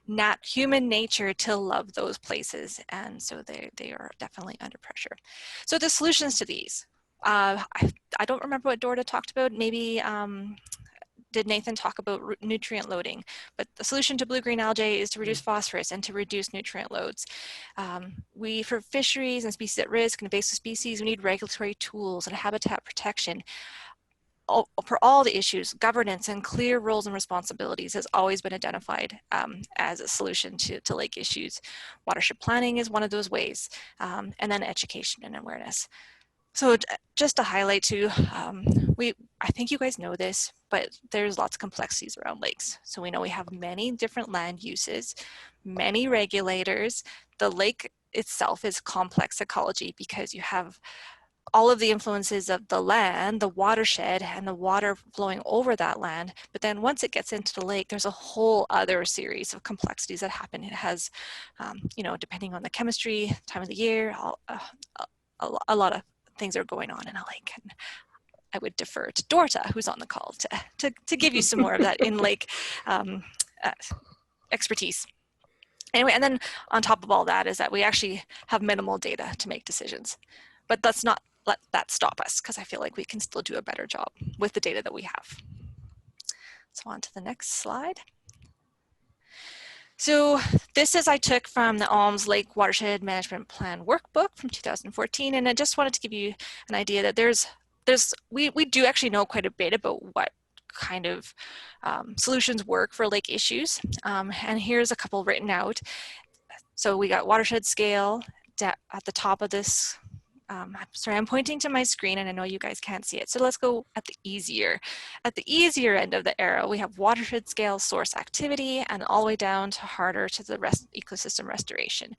not human nature to love those places, and so they are definitely under pressure. So the solutions to these, I don't remember what Dorda talked about. Maybe did Nathan talk about nutrient loading? But the solution to blue-green algae is to reduce phosphorus and to reduce nutrient loads. For fisheries and species at risk and invasive species, we need regulatory tools and habitat protection. For all the issues, governance and clear roles and responsibilities has always been identified as a solution to lake issues. Watershed planning is one of those ways, and then education and awareness. So just to highlight too, I think you guys know this, but there's lots of complexities around lakes. So we know we have many different land uses, many regulators. The lake itself is complex ecology because you have all of the influences of the land, the watershed, and the water flowing over that land. But then once it gets into the lake, there's a whole other series of complexities that happen. It has, you know, depending on the chemistry, time of the year, a lot of things are going on in a lake. And I would defer to Dorta, who's on the call, to give you some more of that in-lake expertise. Anyway, and then on top of all that is that we actually have minimal data to make decisions. But let's not let that stop us, because I feel like we can still do a better job with the data that we have. So on to the next slide. So this is I took from the Alms Lake Watershed Management Plan workbook from 2014, and I just wanted to give you an idea that we do actually know quite a bit about what kind of solutions work for lake issues. And here's a couple written out. So we got watershed scale at the top of this. Sorry, I'm pointing to my screen and I know you guys can't see it. So let's go at the easier end of the arrow. We have watershed scale source activity and all the way down to harder to the ecosystem restoration.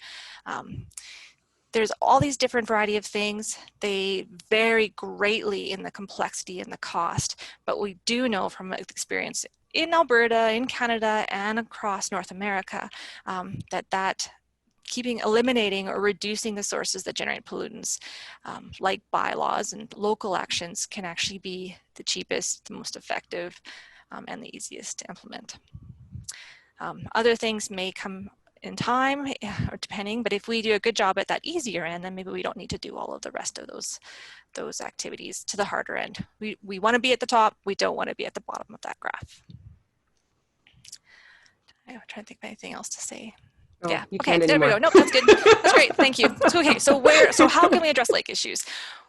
There's all these different variety of things. They vary greatly in the complexity and the cost, but we do know from experience in Alberta, in Canada, and across North America that eliminating or reducing the sources that generate pollutants, like bylaws and local actions, can actually be the cheapest, the most effective, and the easiest to implement. Other things may come in time, or depending, but if we do a good job at that easier end, then maybe we don't need to do all of the rest of those activities to the harder end. We want to be at the top, we don't want to be at the bottom of that graph. I'm trying to think of anything else to say. Oh, yeah, you okay, can't there we anymore. go. Nope, that's good. That's great, thank you. So, okay, so how can we address lake issues?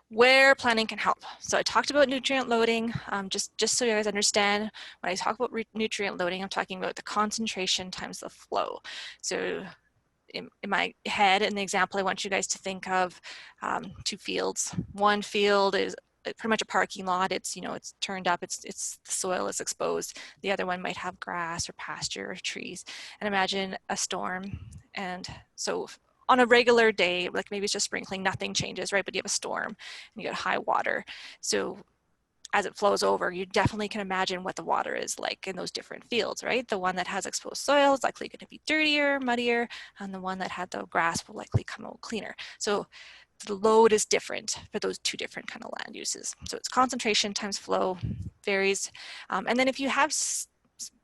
Where planning can help. So I talked about nutrient loading, just so you guys understand, when I talk about nutrient loading, I'm talking about the concentration times the flow. So in my head, in the example, I want you guys to think of two fields. One field is pretty much a parking lot. It's, you know, it's turned up, the soil is exposed. The other one might have grass or pasture or trees. And imagine a storm. And so on a regular day, like maybe it's just sprinkling, nothing changes, right? But you have a storm and you get high water. So as it flows over, you definitely can imagine what the water is like in those different fields, right? The one that has exposed soil is likely going to be dirtier, muddier, and the one that had the grass will likely come out cleaner. So the load is different for those two different kind of land uses. So it's concentration times flow varies. And then if you have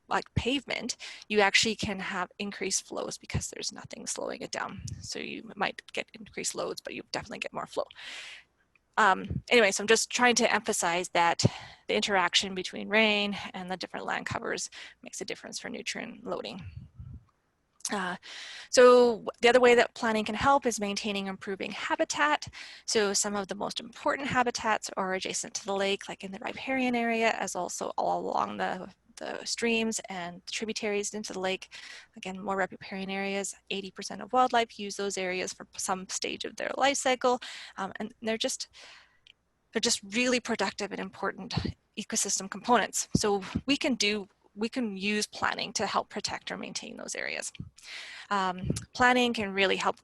like pavement, you actually can have increased flows because there's nothing slowing it down. So you might get increased loads, but you definitely get more flow. Anyway, so I'm just trying to emphasize that the interaction between rain and the different land covers makes a difference for nutrient loading. So the other way that planning can help is maintaining and improving habitat. So some of the most important habitats are adjacent to the lake, like in the riparian area, as also all along the streams and tributaries into the lake. Again, more riparian areas, 80% of wildlife use those areas for some stage of their life cycle. And they're just really productive and important ecosystem components. So we can do we can use planning to help protect or maintain those areas. Planning can really help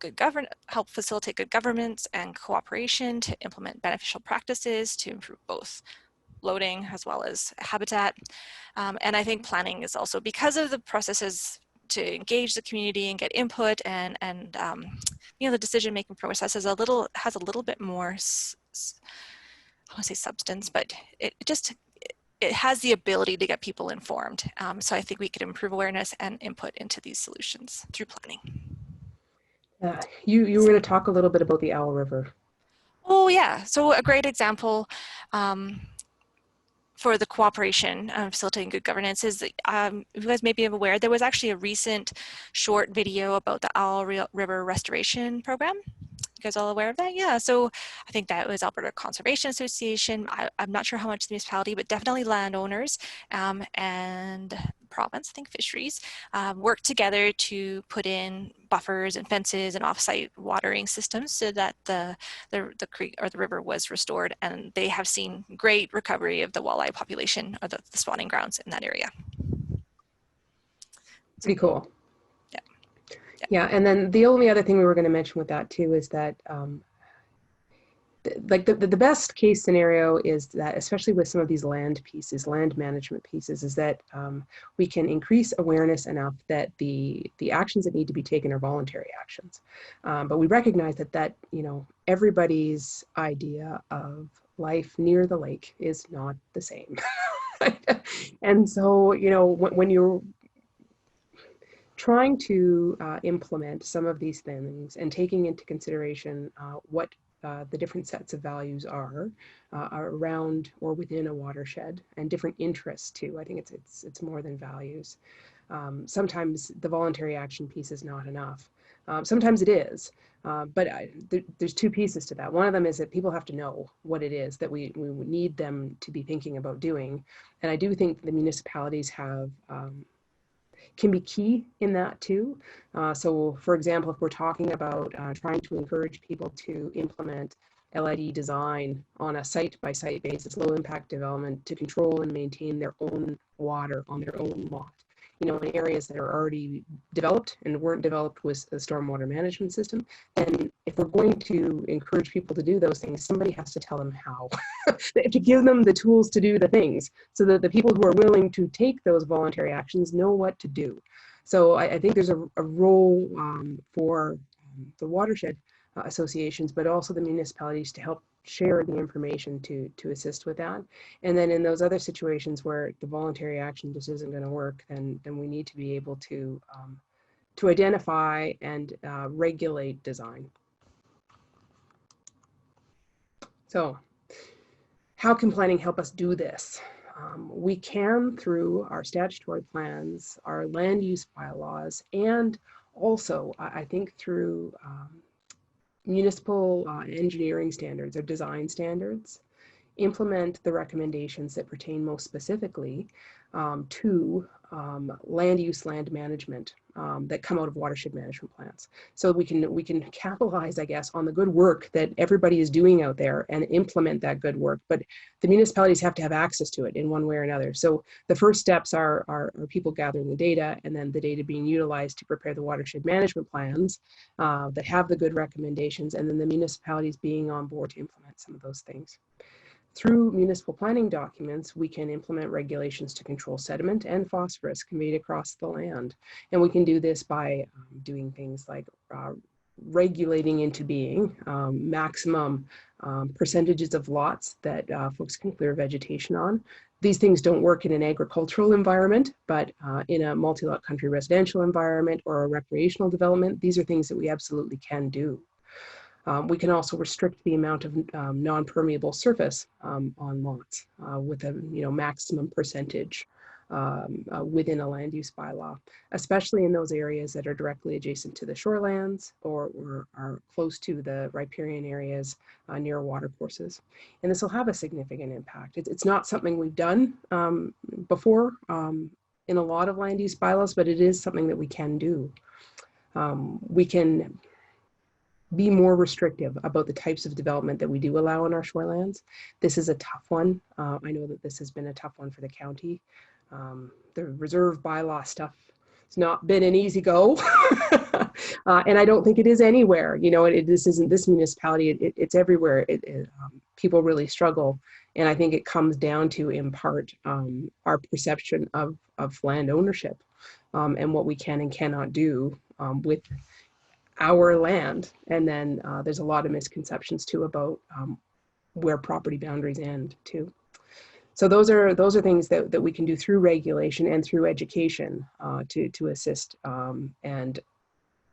facilitate good governance and cooperation to implement beneficial practices to improve both loading as well as habitat. And I think planning is also, because of the processes to engage the community and get input, and you know, the decision-making process has a little bit more, I want to say substance, but it has the ability to get people informed. So I think we could improve awareness and input into these solutions through planning. You were going to talk a little bit about the Owl River. Oh yeah, so a great example for the cooperation facilitating good governance is, you guys may be aware, there was actually a recent short video about the Owl River Restoration Program. You guys all aware of that? Yeah, so I think that was Alberta Conservation Association. I'm not sure how much the municipality, but definitely landowners and province, I think fisheries, worked together to put in buffers and fences and off-site watering systems so that the creek or the river was restored, and they have seen great recovery of the walleye population, or the spawning grounds in that area. Pretty cool. Yeah. Yeah, and then the only other thing we were going to mention with that too is that like the best case scenario is that, especially with some of these land management pieces, is that we can increase awareness enough that the actions that need to be taken are voluntary actions. But we recognize that you know, everybody's idea of life near the lake is not the same. And so, you know, when you're trying to implement some of these things and taking into consideration what the different sets of values are around or within a watershed, and different interests too. I think it's more than values. Sometimes the voluntary action piece is not enough. Sometimes it is, but there's two pieces to that. One of them is that people have to know what it is that we need them to be thinking about doing. And I do think the municipalities have can be key in that too. So for example, if we're talking about trying to encourage people to implement LID design on a site-by-site basis, low impact development, to control and maintain their own water on their own lot, you know, in areas that are already developed and weren't developed with a stormwater management system. And if we're going to encourage people to do those things, somebody has to tell them how. They have to give them the tools to do the things, so that the people who are willing to take those voluntary actions know what to do. So I think there's a role for the watershed associations, but also the municipalities, to help share the information to assist with that. And then in those other situations where the voluntary action just isn't going to work, then we need to be able to identify and regulate design. So how can planning help us do this? We can through our statutory plans, our land use bylaws, and also I think through municipal engineering standards or design standards, implement the recommendations that pertain most specifically to land use, land management that come out of watershed management plans. So we can capitalize, I guess, on the good work that everybody is doing out there and implement that good work. But the municipalities have to have access to it in one way or another. So the first steps are people gathering the data, and then the data being utilized to prepare the watershed management plans that have the good recommendations, and then the municipalities being on board to implement some of those things. Through municipal planning documents, we can implement regulations to control sediment and phosphorus conveyed across the land. And we can do this by doing things like regulating into being maximum percentages of lots that folks can clear vegetation on. These things don't work in an agricultural environment, but in a multi-lot country residential environment or a recreational development, these are things that we absolutely can do. We can also restrict the amount of non-permeable surface on lots with a maximum percentage within a land use bylaw, especially in those areas that are directly adjacent to the shorelands or are close to the riparian areas near water courses. And this will have a significant impact. It's not something we've done before in a lot of land use bylaws, but it is something that we can do. We can be more restrictive about the types of development that we do allow on our shorelands. This is a tough one. I know that this has been a tough one for the county. The reserve bylaw stuff, it's not been an easy go. And I don't think it is anywhere. You know, this isn't this municipality, it's everywhere. People really struggle. And I think it comes down to, in part, our perception of land ownership and what we can and cannot do with our land. And then there's a lot of misconceptions too about where property boundaries end too. So those are things that we can do through regulation and through education to assist and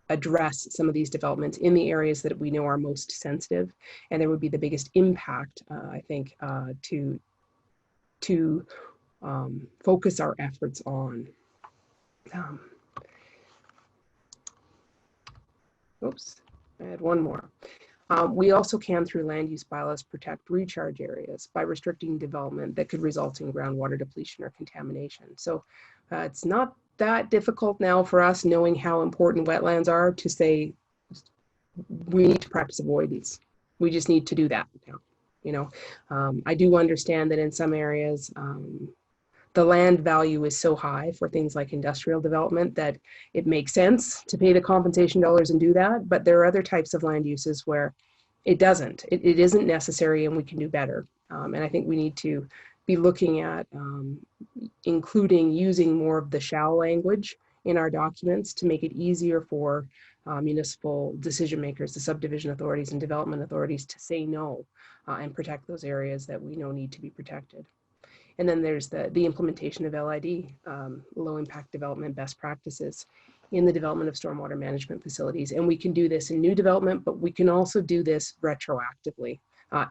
address some of these developments in the areas that we know are most sensitive, and there would be the biggest impact, I think, to focus our efforts on. Oops, I had one more. We also can, through land use bylaws, protect recharge areas by restricting development that could result in groundwater depletion or contamination. So it's not that difficult now for us, knowing how important wetlands are, to say we need to practice avoidance. We just need to do that now. You know, I do understand that in some areas, the land value is so high for things like industrial development that it makes sense to pay the compensation dollars and do that. But there are other types of land uses where it doesn't. It isn't necessary, and we can do better. And I think we need to be looking at including using more of the shall language in our documents to make it easier for municipal decision makers, the subdivision authorities and development authorities, to say no and protect those areas that we know need to be protected. And then there's the implementation of LID, low impact development best practices, in the development of stormwater management facilities. And we can do this in new development, but we can also do this retroactively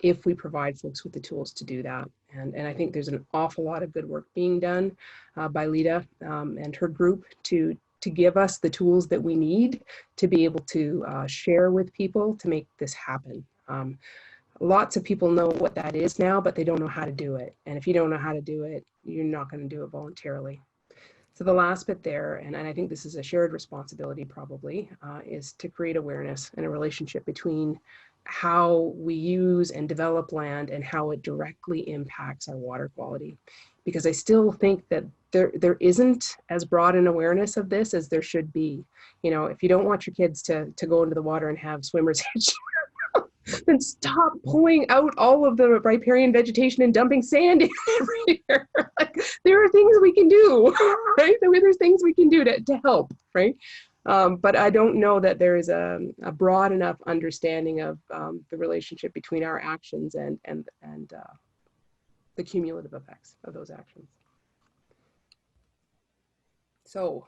if we provide folks with the tools to do that. And I think there's an awful lot of good work being done by Lita and her group to give us the tools that we need to be able to share with people to make this happen. Lots of people know what that is now, but they don't know how to do it. And if you don't know how to do it, you're not going to do it voluntarily. So the last bit there, and I think this is a shared responsibility probably, is to create awareness and a relationship between how we use and develop land and how it directly impacts our water quality. Because I still think that there isn't as broad an awareness of this as there should be. You know, if you don't want your kids to go into the water and have swimmers hit you, then stop pulling out all of the riparian vegetation and dumping sand in everywhere. Like, there are things we can do, right? There's things we can do to help, right? But I don't know that there is a broad enough understanding of the relationship between our actions and the cumulative effects of those actions. So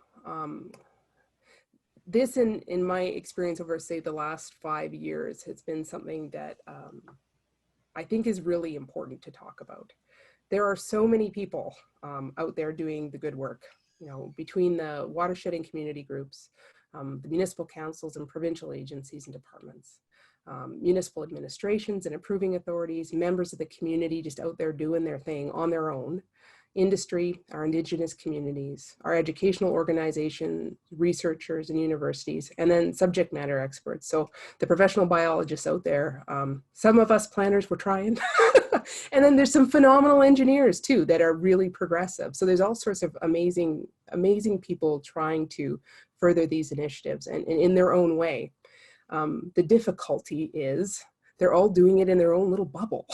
this, in my experience over, say, the last 5 years, has been something that I think is really important to talk about. There are so many people out there doing the good work, you know, between the watershed and community groups, the municipal councils and provincial agencies and departments, municipal administrations and approving authorities, members of the community just out there doing their thing on their own, industry, our Indigenous communities, our educational organization, researchers and universities, and then subject matter experts. So the professional biologists out there, some of us planners were trying, and then there's some phenomenal engineers too that are really progressive. So there's all sorts of amazing people trying to further these initiatives and in their own way. The difficulty is they're all doing it in their own little bubble.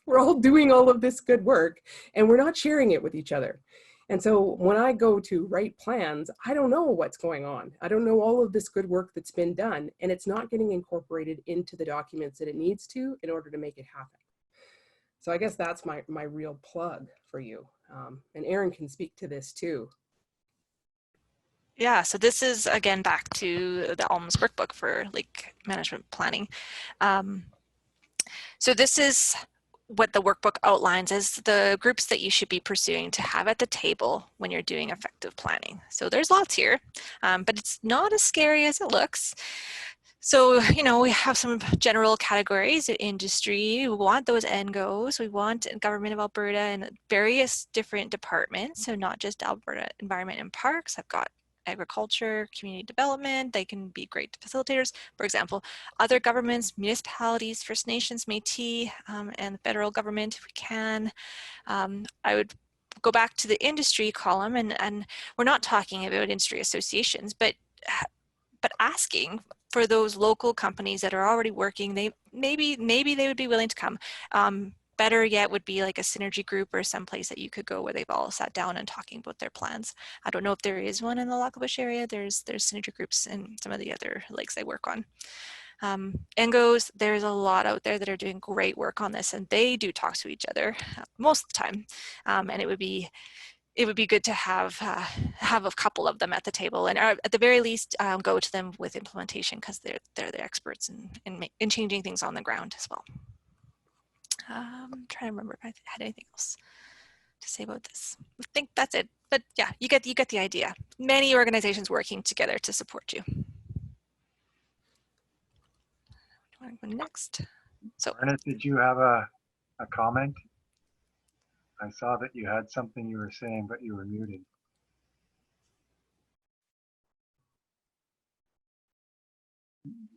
We're all doing all of this good work and we're not sharing it with each other. And so when I go to write plans, I don't know what's going on. I don't know all of this good work that's been done, and it's not getting incorporated into the documents that it needs to in order to make it happen. So I guess that's my real plug for you. And Arin can speak to this too. Yeah, so this is, again, back to the ALMS workbook for lake management planning. So this is what the workbook outlines as the groups that you should be pursuing to have at the table when you're doing effective planning. So there's lots here, but it's not as scary as it looks. So, you know, we have some general categories in industry. We want those NGOs. We want Government of Alberta and various different departments. So not just Alberta Environment and Parks. I've got agriculture, community development. They can be great facilitators. For example, other governments, municipalities, First Nations, Métis, and the federal government, if we can. I would go back to the industry column, and we're not talking about industry associations, but asking for those local companies that are already working, maybe they would be willing to come. Better yet would be like a synergy group or someplace that you could go where they've all sat down and talking about their plans. I don't know if there is one in the Lac-La-Biche area. There's synergy groups in some of the other lakes I work on. NGOs, there's a lot out there that are doing great work on this, and they do talk to each other most of the time. And it would be good to have a couple of them at the table, and at the very least go to them with implementation, because they're the experts in changing things on the ground as well. I'm trying to remember if I had anything else to say about this. I think that's it. But yeah, you get the idea. Many organizations working together to support you. Do you want to go next? So, Ernest, did you have a comment? I saw that you had something you were saying, but you were muted.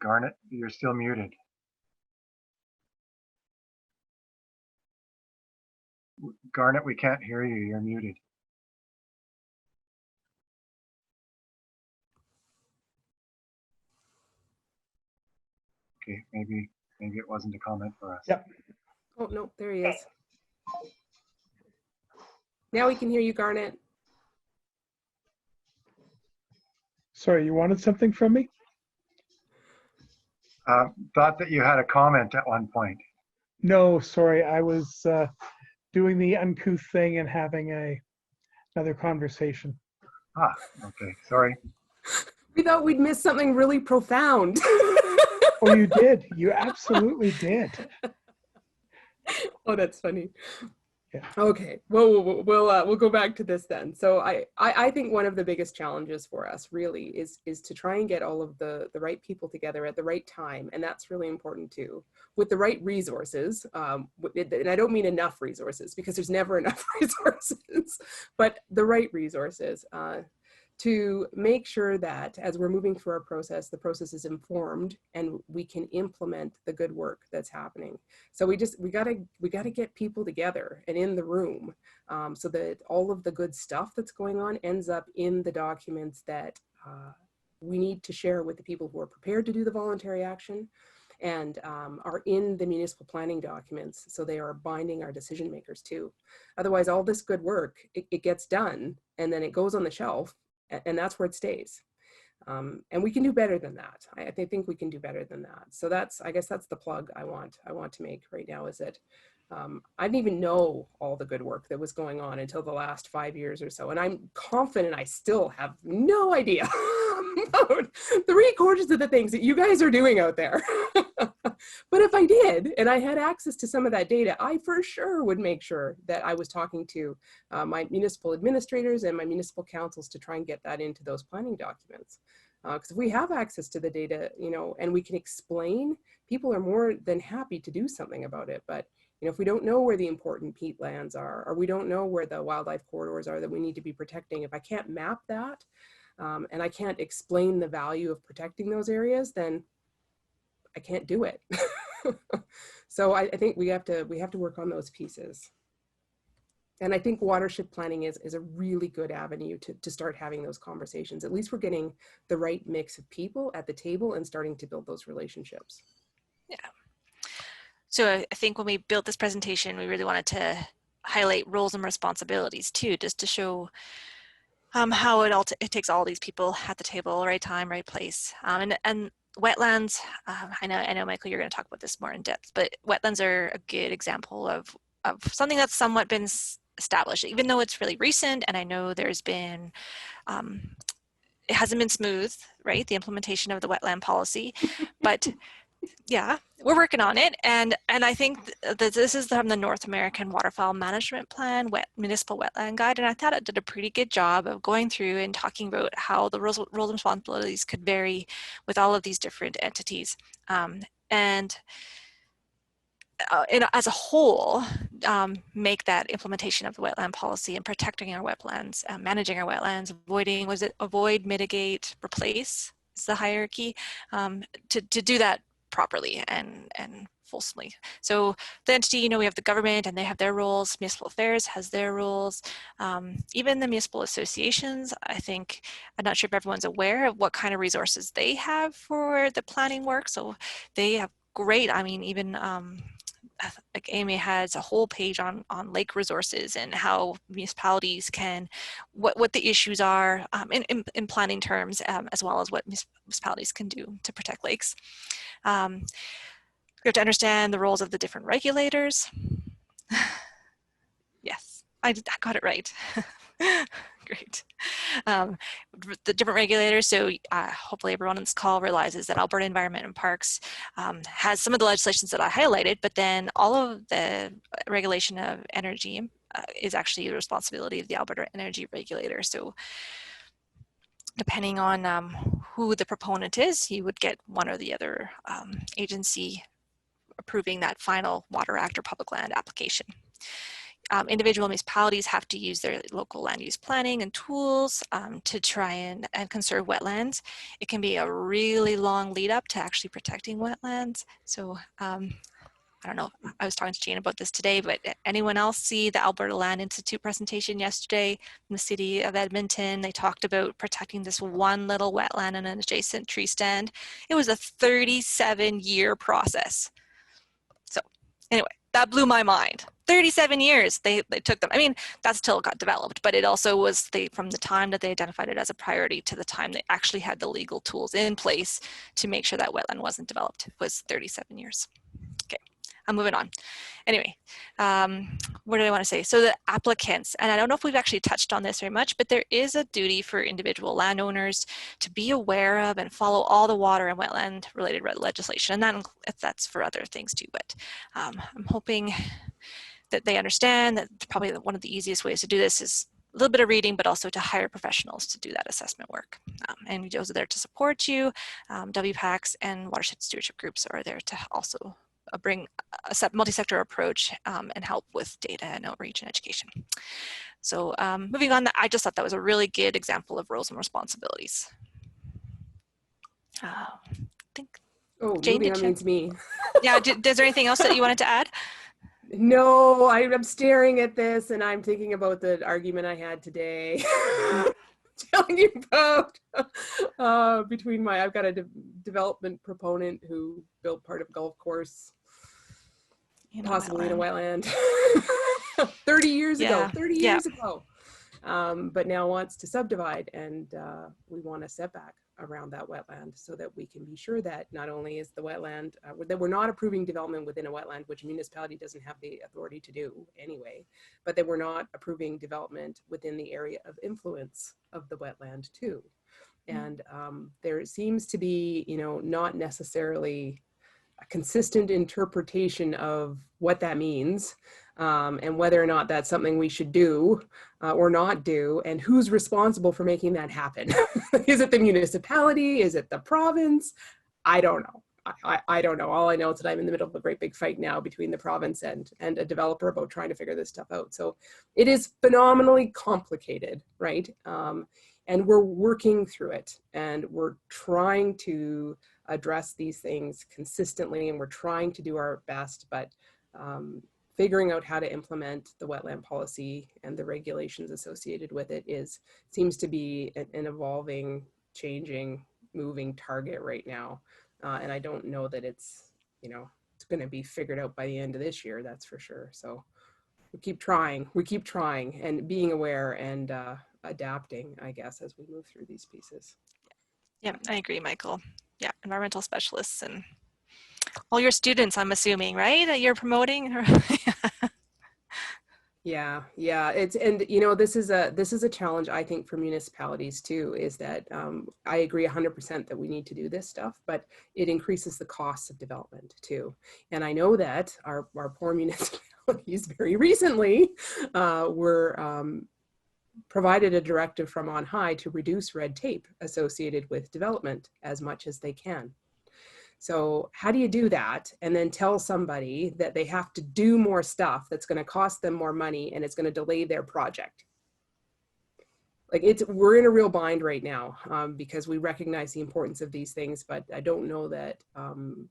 Garnet, you're still muted. Garnet, we can't hear you. You're muted. Okay, maybe it wasn't a comment for us. Yep. Oh, no, there he is. Now we can hear you, Garnet. Sorry, you wanted something from me? Thought that you had a comment at one point. No, sorry. I was doing the uncouth thing and having another conversation. Ah, okay, sorry. We thought we'd miss something really profound. Oh, you did. You absolutely did. Oh, that's funny. Yeah. Okay, well, we'll go back to this then. So I think one of the biggest challenges for us really is to try and get all of the right people together at the right time, and that's really important too, with the right resources. And I don't mean enough resources, because there's never enough resources, but the right resources to make sure that as we're moving through our process, the process is informed and we can implement the good work that's happening. So we gotta get people together and in the room, so that all of the good stuff that's going on ends up in the documents that we need to share with the people who are prepared to do the voluntary action, and are in the municipal planning documents, so they are binding our decision makers too. Otherwise, all this good work, it gets done and then it goes on the shelf, and that's where it stays. And we can do better than that. I think we can do better than that. So I guess that's the plug I want to make right now, is that I didn't even know all the good work that was going on until the last 5 years or so. And I'm confident I still have no idea about 3/4 of the things that you guys are doing out there. But if I did, and I had access to some of that data, I for sure would make sure that I was talking to my municipal administrators and my municipal councils to try and get that into those planning documents. Because if we have access to the data, and we can explain, people are more than happy to do something about it. But if we don't know where the important peatlands are, or we don't know where the wildlife corridors are that we need to be protecting, if I can't map that, and I can't explain the value of protecting those areas, then I can't do it. So I think we have to work on those pieces. And I think watershed planning is a really good avenue to start having those conversations. At least we're getting the right mix of people at the table and starting to build those relationships. yeah. So I think when we built this presentation, we really wanted to highlight roles and responsibilities too, just to show how it takes all these people at the table, right time, right place. And wetlands, I know, Michael, you're going to talk about this more in depth, but wetlands are a good example of something that's somewhat been established, even though it's really recent. And I know there's been, it hasn't been smooth, right? The implementation of the wetland policy, but yeah, we're working on it. And I think that this is from the North American Waterfowl Management Plan, Municipal Wetland Guide. And I thought it did a pretty good job of going through and talking about how the roles and responsibilities could vary with all of these different entities. And as a whole, make that implementation of the wetland policy and protecting our wetlands, managing our wetlands, avoid, mitigate, replace is the hierarchy, to do that properly and fulsomely. So the entity, you know, we have the government and they have their rules, municipal affairs has their rules, even the municipal associations, I think, I'm not sure if everyone's aware of what kind of resources they have for the planning work. So they have great, I mean, even like Amy has a whole page on lake resources and how municipalities can, what the issues are in planning terms, as well as what municipalities can do to protect lakes. We have to understand the roles of the different regulators. Yes, I got it right. Great. The different regulators, so hopefully everyone on this call realizes that Alberta Environment and Parks has some of the legislations that I highlighted, but then all of the regulation of energy is actually the responsibility of the Alberta Energy Regulator. So depending on who the proponent is, you would get one or the other agency approving that final Water Act or public land application. Individual municipalities have to use their local land use planning and tools to try and conserve wetlands. It can be a really long lead up to actually protecting wetlands. So I don't know, I was talking to Jane about this today, but anyone else see the Alberta Land Institute presentation yesterday in the city of Edmonton? They talked about protecting this one little wetland and an adjacent tree stand. It was a 37-year process. So anyway, that blew my mind. 37 years they took them. I mean, that still got developed, but it also was from the time that they identified it as a priority to the time they actually had the legal tools in place to make sure that wetland wasn't developed was 37 years. Okay, I'm moving on. Anyway, what do I want to say? So the applicants, and I don't know if we've actually touched on this very much, but there is a duty for individual landowners to be aware of and follow all the water and wetland related legislation. And that's for other things too, but I'm hoping that they understand that probably one of the easiest ways to do this is a little bit of reading, but also to hire professionals to do that assessment work. And those are there to support you. WPACs and watershed stewardship groups are there to also bring a multi-sector approach and help with data and outreach and education. So moving on, I just thought that was a really good example of roles and responsibilities. I think, Oh, Jane, moving on means me. Yeah, is there anything else that you wanted to add? No, I'm staring at this and I'm thinking about the argument I had today. Telling you about between I've got a development proponent who built part of a golf course, possibly in a wetland, 30 years ago, 30 years ago, but now wants to subdivide, and we want a setback around that wetland so that we can be sure that not only is the wetland, that we're not approving development within a wetland, which a municipality doesn't have the authority to do anyway, but that we're not approving development within the area of influence of the wetland too. And there seems to be, you know, not necessarily a consistent interpretation of what that means, and whether or not that's something we should do or not do, and who's responsible for making that happen. Is it the municipality? Is it the province? I don't know. I don't know. All I know is that I'm in the middle of a great big fight now between the province and a developer about trying to figure this stuff out. So it is phenomenally complicated, right? And we're working through it, and we're trying to address these things consistently, and we're trying to do our best, but figuring out how to implement the wetland policy and the regulations associated with it seems to be an evolving, changing, moving target right now. And I don't know that it's going to be figured out by the end of this year, that's for sure. So we keep trying and being aware and adapting, I guess, as we move through these pieces. Yeah, I agree, Michael. Yeah, environmental specialists and all your students, I'm assuming, right? That you're promoting. Yeah. It's, and you know, this is a challenge, I think, for municipalities too, is that I agree 100% that we need to do this stuff, but it increases the costs of development too. And I know that our poor municipalities very recently were provided a directive from on high to reduce red tape associated with development as much as they can. So how do you do that and then tell somebody that they have to do more stuff that's going to cost them more money and it's going to delay their project? we're in a real bind right now because we recognize the importance of these things, but I don't know that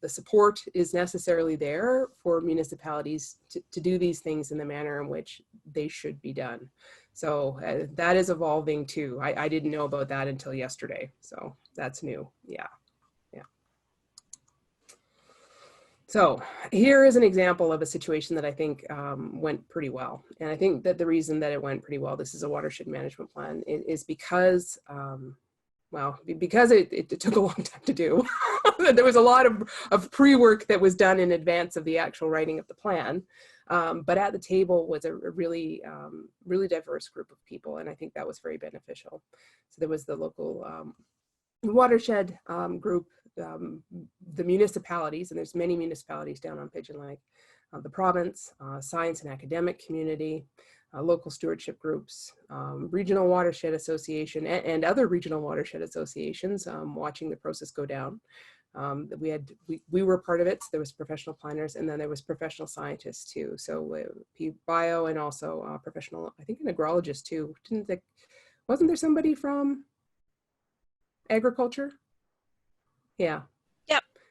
the support is necessarily there for municipalities to do these things in the manner in which they should be done. So that is evolving too. I didn't know about that until yesterday. So that's new. Yeah. So here is an example of a situation that I think went pretty well. And I think that the reason that it went pretty well, this is a watershed management plan, is because, well, because it took a long time to do. There was a lot of pre-work that was done in advance of the actual writing of the plan. But at the table was a really, really diverse group of people. And I think that was very beneficial. So there was the local watershed group, the municipalities, and there's many municipalities down on Pigeon Lake, the province, science and academic community, local stewardship groups, regional watershed association, and other regional watershed associations watching the process go down. We were part of it, so there was professional planners, and then there was professional scientists too. So bio and also professional, I think an agrologist too. Wasn't there somebody from agriculture? Yeah.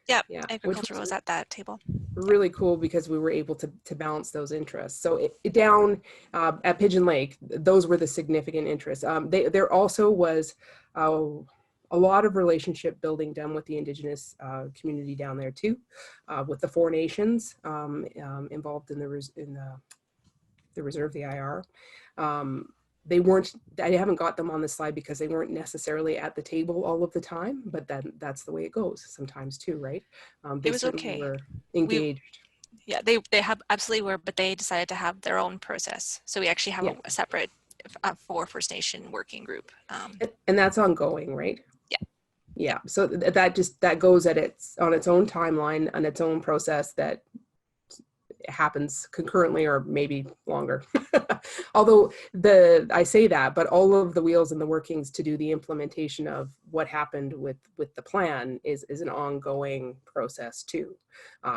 Yep. Yeah. Agriculture was at that table. Really cool because we were able to balance those interests. So down at Pigeon Lake, those were the significant interests. There also was a lot of relationship building done with the Indigenous community down there too, with the 4 nations involved in the reserve, the IR. They weren't, I haven't got them on the slide because they weren't necessarily at the table all of the time, but that's the way it goes sometimes too, right? They it was okay. Were engaged. They have absolutely were, but they decided to have their own process. So we actually have a separate for First Nation working group. And that's ongoing, right? Yeah. So that goes on its own timeline and its own process that happens concurrently or maybe longer. Although I say that, but all of the wheels and the workings to do the implementation of what happened with the plan is an ongoing process too,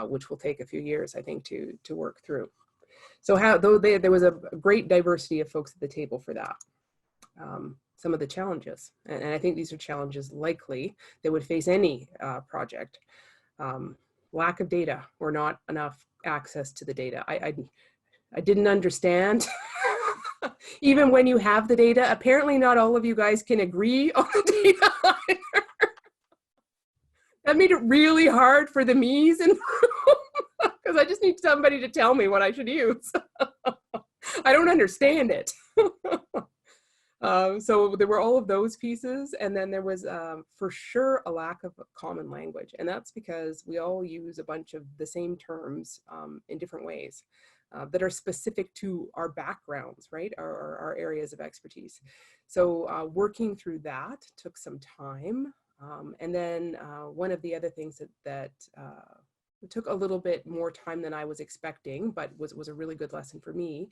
which will take a few years, I think, to work through. So there was a great diversity of folks at the table for that. Some of the challenges, and I think these are challenges likely that would face any project. Lack of data or not enough access to the data. I didn't understand. Even when you have the data, apparently not all of you guys can agree on the data either. That made it really hard for the me's in the room because I just need somebody to tell me what I should use. I don't understand it. So there were all of those pieces, and then there was for sure a lack of common language, and that's because we all use a bunch of the same terms in different ways that are specific to our backgrounds, right? Our areas of expertise. So working through that took some time, and then one of the other things that took a little bit more time than I was expecting, but was a really good lesson for me,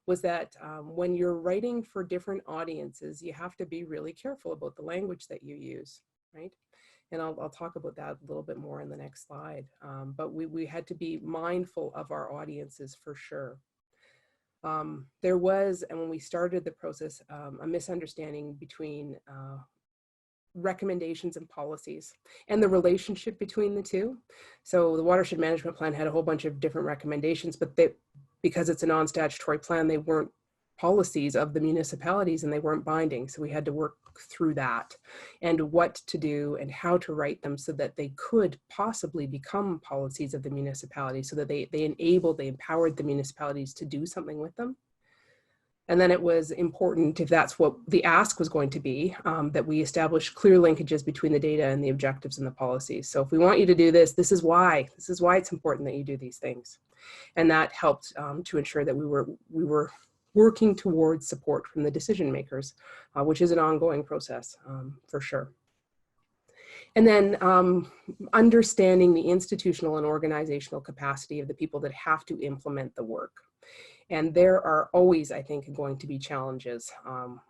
was that when you're writing for different audiences, you have to be really careful about the language that you use, right? And I'll talk about that a little bit more in the next slide. But we had to be mindful of our audiences for sure. There was, and when we started the process, a misunderstanding between recommendations and policies and the relationship between the two. So the Watershed Management Plan had a whole bunch of different recommendations, but because it's a non-statutory plan, they weren't policies of the municipalities and they weren't binding. So we had to work through that and what to do and how to write them so that they could possibly become policies of the municipality, so that they empowered the municipalities to do something with them. And then it was important, if that's what the ask was going to be, that we establish clear linkages between the data and the objectives and the policies. So if we want you to do this, this is why it's important that you do these things. And that helped to ensure that we were working towards support from the decision makers, which is an ongoing process for sure. And then understanding the institutional and organizational capacity of the people that have to implement the work. And there are always, I think, going to be challenges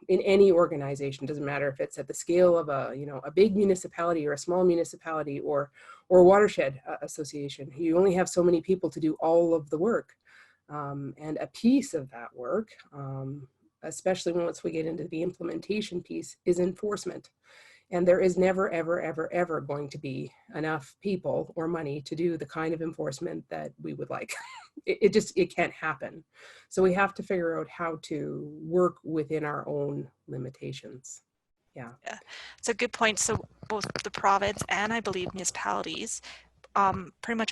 in any organization. Doesn't matter if it's at the scale of a big municipality or a small municipality or a watershed association. You only have so many people to do all of the work. And a piece of that work especially once we get into the implementation piece, is enforcement. And there is never, ever, ever, ever going to be enough people or money to do the kind of enforcement that we would like. It can't happen. So we have to figure out how to work within our own limitations. Yeah, it's a good point. So both the province and I believe municipalities pretty much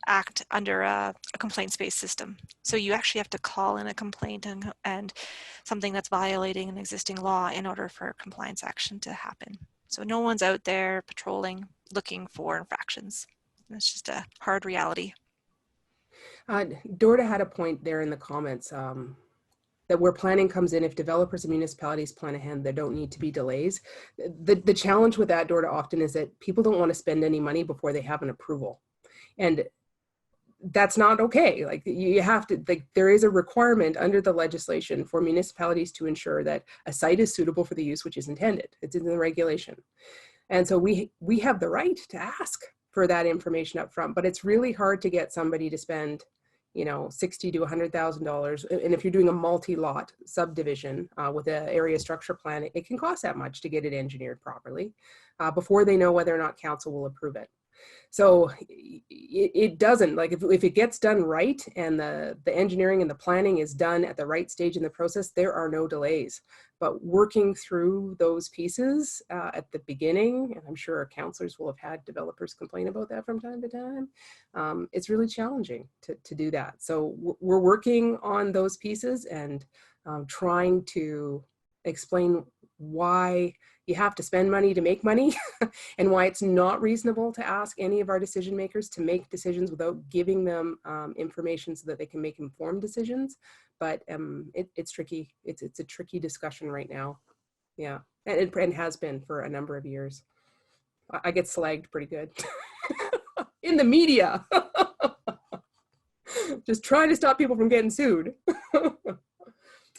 act under a complaints-based system. So you actually have to call in a complaint and something that's violating an existing law in order for compliance action to happen. So no one's out there patrolling, looking for infractions. It's just a hard reality. Dorda had a point there in the comments that where planning comes in, if developers and municipalities plan ahead, there don't need to be delays. The challenge with that, Dorda, often is that people don't want to spend any money before they have an approval. And that's not okay. Like you have to, like, there is a requirement under the legislation for municipalities to ensure that a site is suitable for the use which is intended. It's in the regulation. And so we have the right to ask for that information up front, but it's really hard to get somebody to spend, you know, $60,000 to $100,000. And if you're doing a multi-lot subdivision with an area structure plan, it can cost that much to get it engineered properly before they know whether or not council will approve it. So it doesn't, like if it gets done right and the engineering and the planning is done at the right stage in the process, there are no delays. But working through those pieces at the beginning, and I'm sure our councillors will have had developers complain about that from time to time, it's really challenging to do that. So we're working on those pieces and trying to explain why you have to spend money to make money and why it's not reasonable to ask any of our decision makers to make decisions without giving them information so that they can make informed decisions. But it's tricky. It's a tricky discussion right now. Yeah, and it has been for a number of years. I get slagged pretty good in the media. Just trying to stop people from getting sued.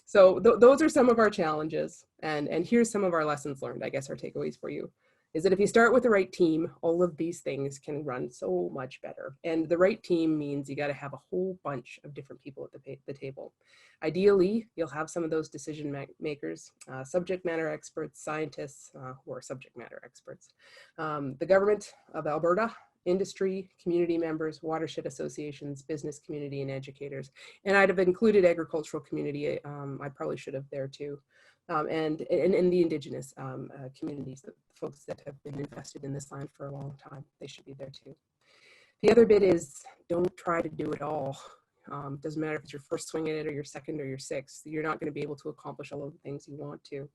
So those are some of our challenges, and here's some of our lessons learned, I guess our takeaways for you, is that if you start with the right team, all of these things can run so much better. And the right team means you got to have a whole bunch of different people at the table. Ideally, you'll have some of those decision makers, subject matter experts, scientists who are subject matter experts, the government of Alberta, industry, community members, watershed associations, business community, and educators. And I'd have included agricultural community. I probably should have there too. And the Indigenous communities, the folks that have been invested in this land for a long time, they should be there too. The other bit is don't try to do it all. Doesn't matter if it's your first swing at it or your second or your sixth, you're not going to be able to accomplish all of the things you want to.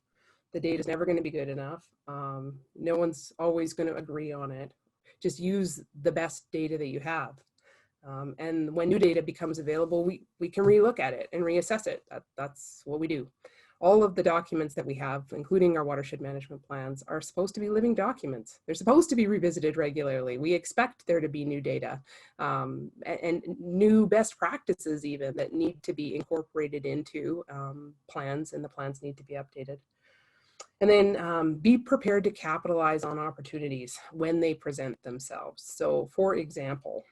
The data is never going to be good enough. No one's always going to agree on it. Just use the best data that you have. And when new data becomes available, we can relook at it and reassess it. That's what we do. All of the documents that we have, including our watershed management plans, are supposed to be living documents. They're supposed to be revisited regularly. We expect there to be new data and new best practices even that need to be incorporated into plans, and the plans need to be updated. And then be prepared to capitalize on opportunities when they present themselves. So for example,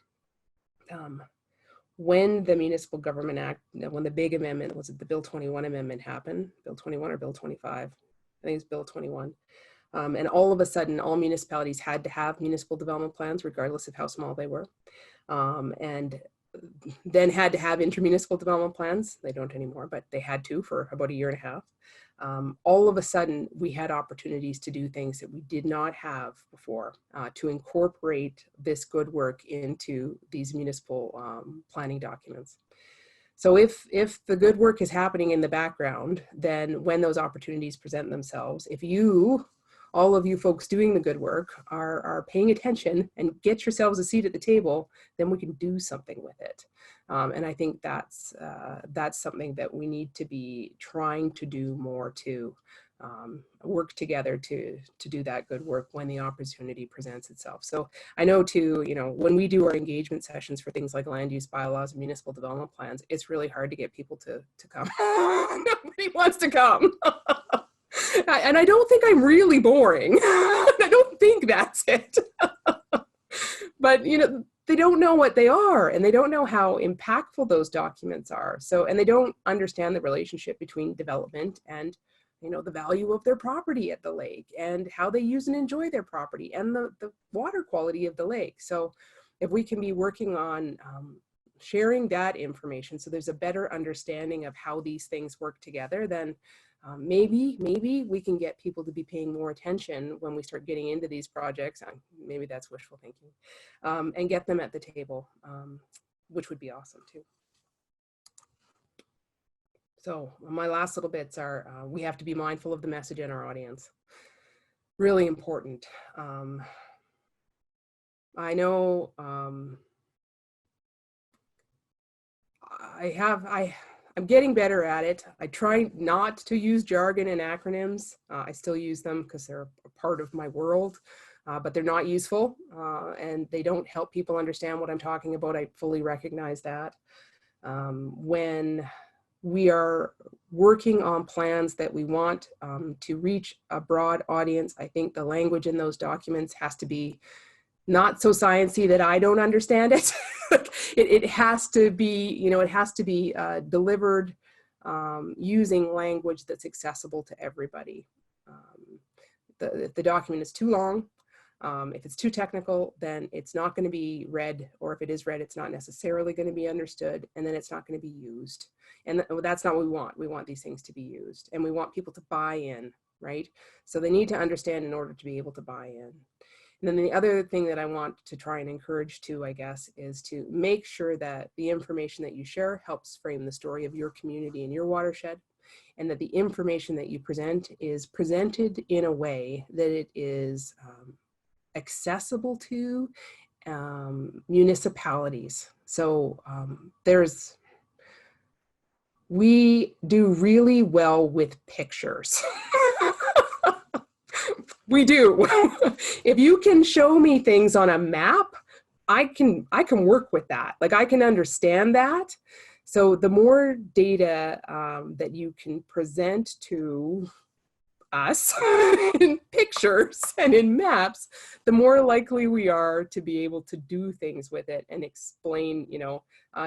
when the Municipal Government Act, when the big amendment, was it the Bill 21 amendment happened, Bill 21 or Bill 25? I think it's Bill 21. And all of a sudden, all municipalities had to have municipal development plans, regardless of how small they were. And then had to have intermunicipal development plans. They don't anymore, but they had to for about a year and a half. All of a sudden, we had opportunities to do things that we did not have before, to incorporate this good work into these municipal planning documents. So if the good work is happening in the background, then when those opportunities present themselves, if you, all of you folks doing the good work, are paying attention and get yourselves a seat at the table, then we can do something with it. And I think that's something that we need to be trying to do more to work together to do that good work when the opportunity presents itself. So I know too, you know, when we do our engagement sessions for things like land use bylaws and municipal development plans, it's really hard to get people to come. Nobody wants to come. And I don't think I'm really boring. I don't think that's it. But, you know, they don't know what they are, and they don't know how impactful those documents are. So, and they don't understand the relationship between development and, you know, the value of their property at the lake, and how they use and enjoy their property, and the water quality of the lake. So if we can be working on sharing that information so there's a better understanding of how these things work together, then maybe we can get people to be paying more attention when we start getting into these projects. Maybe that's wishful thinking, and get them at the table, which would be awesome too. So my last little bits are, we have to be mindful of the message in our audience. Really important. I know I'm getting better at it. I try not to use jargon and acronyms. I still use them because they're a part of my world, but they're not useful, and they don't help people understand what I'm talking about. I fully recognize that. When we are working on plans that we want to reach a broad audience, I think the language in those documents has to be not so sciencey that I don't understand it. It has to be, you know, it has to be delivered using language that's accessible to everybody. If the document is too long, if it's too technical, then it's not going to be read, or if it is read, it's not necessarily going to be understood, and then it's not going to be used. And that's not what we want. We want these things to be used, and we want people to buy in, right? So they need to understand in order to be able to buy in. And then the other thing that I want to try and encourage too, I guess, is to make sure that the information that you share helps frame the story of your community and your watershed, and that the information that you present is presented in a way that it is accessible to municipalities. So we do really well with pictures. We do. If you can show me things on a map, I can work with that. Like, I can understand that. So the more data that you can present to us in pictures and in maps, the more likely we are to be able to do things with it and explain, you know,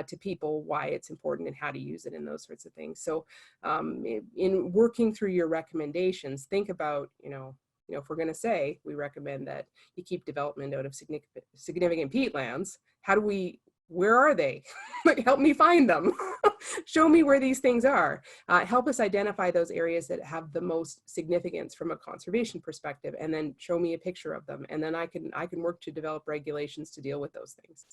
to people why it's important and how to use it and those sorts of things. So in working through your recommendations, think about, you know, if we're going to say we recommend that you keep development out of significant peatlands, where are they? Like, help me find them. Show me where these things are. Help us identify those areas that have the most significance from a conservation perspective, and then show me a picture of them. And then I can work to develop regulations to deal with those things.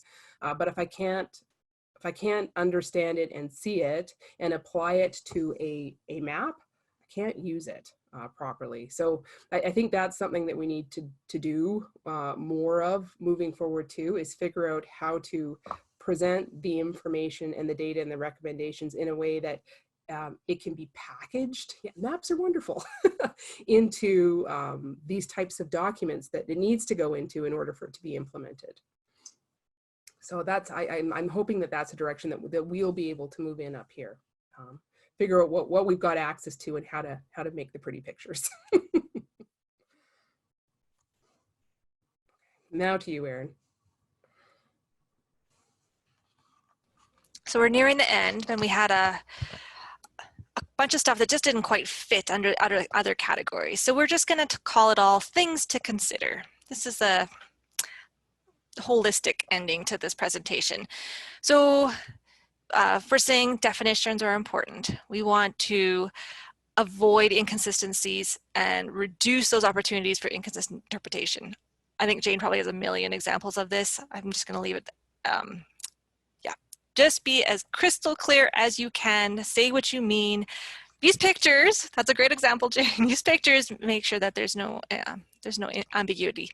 But if I can't understand it and see it and apply it to a map, I can't use it properly. So I think that's something that we need to do more of moving forward too, is figure out how to present the information and the data and the recommendations in a way that it can be packaged. Yeah, maps are wonderful into these types of documents that it needs to go into in order for it to be implemented. So that's, I'm hoping that that's a direction that we'll be able to move in up here. Figure out what we've got access to and how to make the pretty pictures. Now to you, Arin. So we're nearing the end, and we had a bunch of stuff that just didn't quite fit under other categories. So we're just going to call it all things to consider. This is a holistic ending to this presentation. So first thing, definitions are important. We want to avoid inconsistencies and reduce those opportunities for inconsistent interpretation. I think Jane probably has a million examples of this. I'm just going to leave it. Yeah, just be as crystal clear as you can. Say what you mean. Use pictures. That's a great example, Jane. Use pictures. Make sure that there's no ambiguity.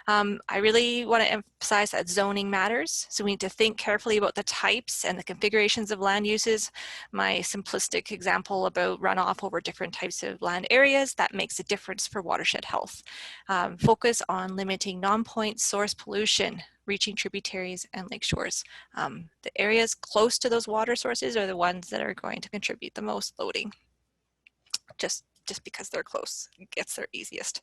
I really want to emphasize that zoning matters. So we need to think carefully about the types and the configurations of land uses. My simplistic example about runoff over different types of land areas, that makes a difference for watershed health. Focus on limiting non-point source pollution, reaching tributaries and lake shores. The areas close to those water sources are the ones that are going to contribute the most loading. Just because they're close, it gets there easiest.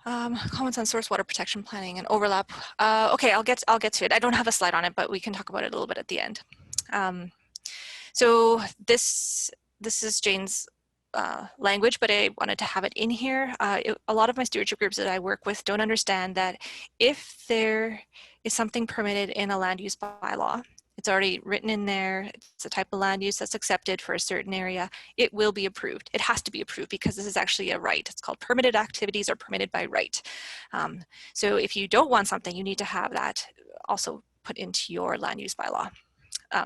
Comments on source water protection planning and overlap. Okay, I'll get to it. I don't have a slide on it, but we can talk about it a little bit at the end. So this is Jane's language, but I wanted to have it in here. A lot of my stewardship groups that I work with don't understand that if there is something permitted in a land use bylaw, it's already written in there, it's a type of land use that's accepted for a certain area, it will be approved. It has to be approved because this is actually a right. It's called permitted activities or permitted by right. So if you don't want something, you need to have that also put into your land use bylaw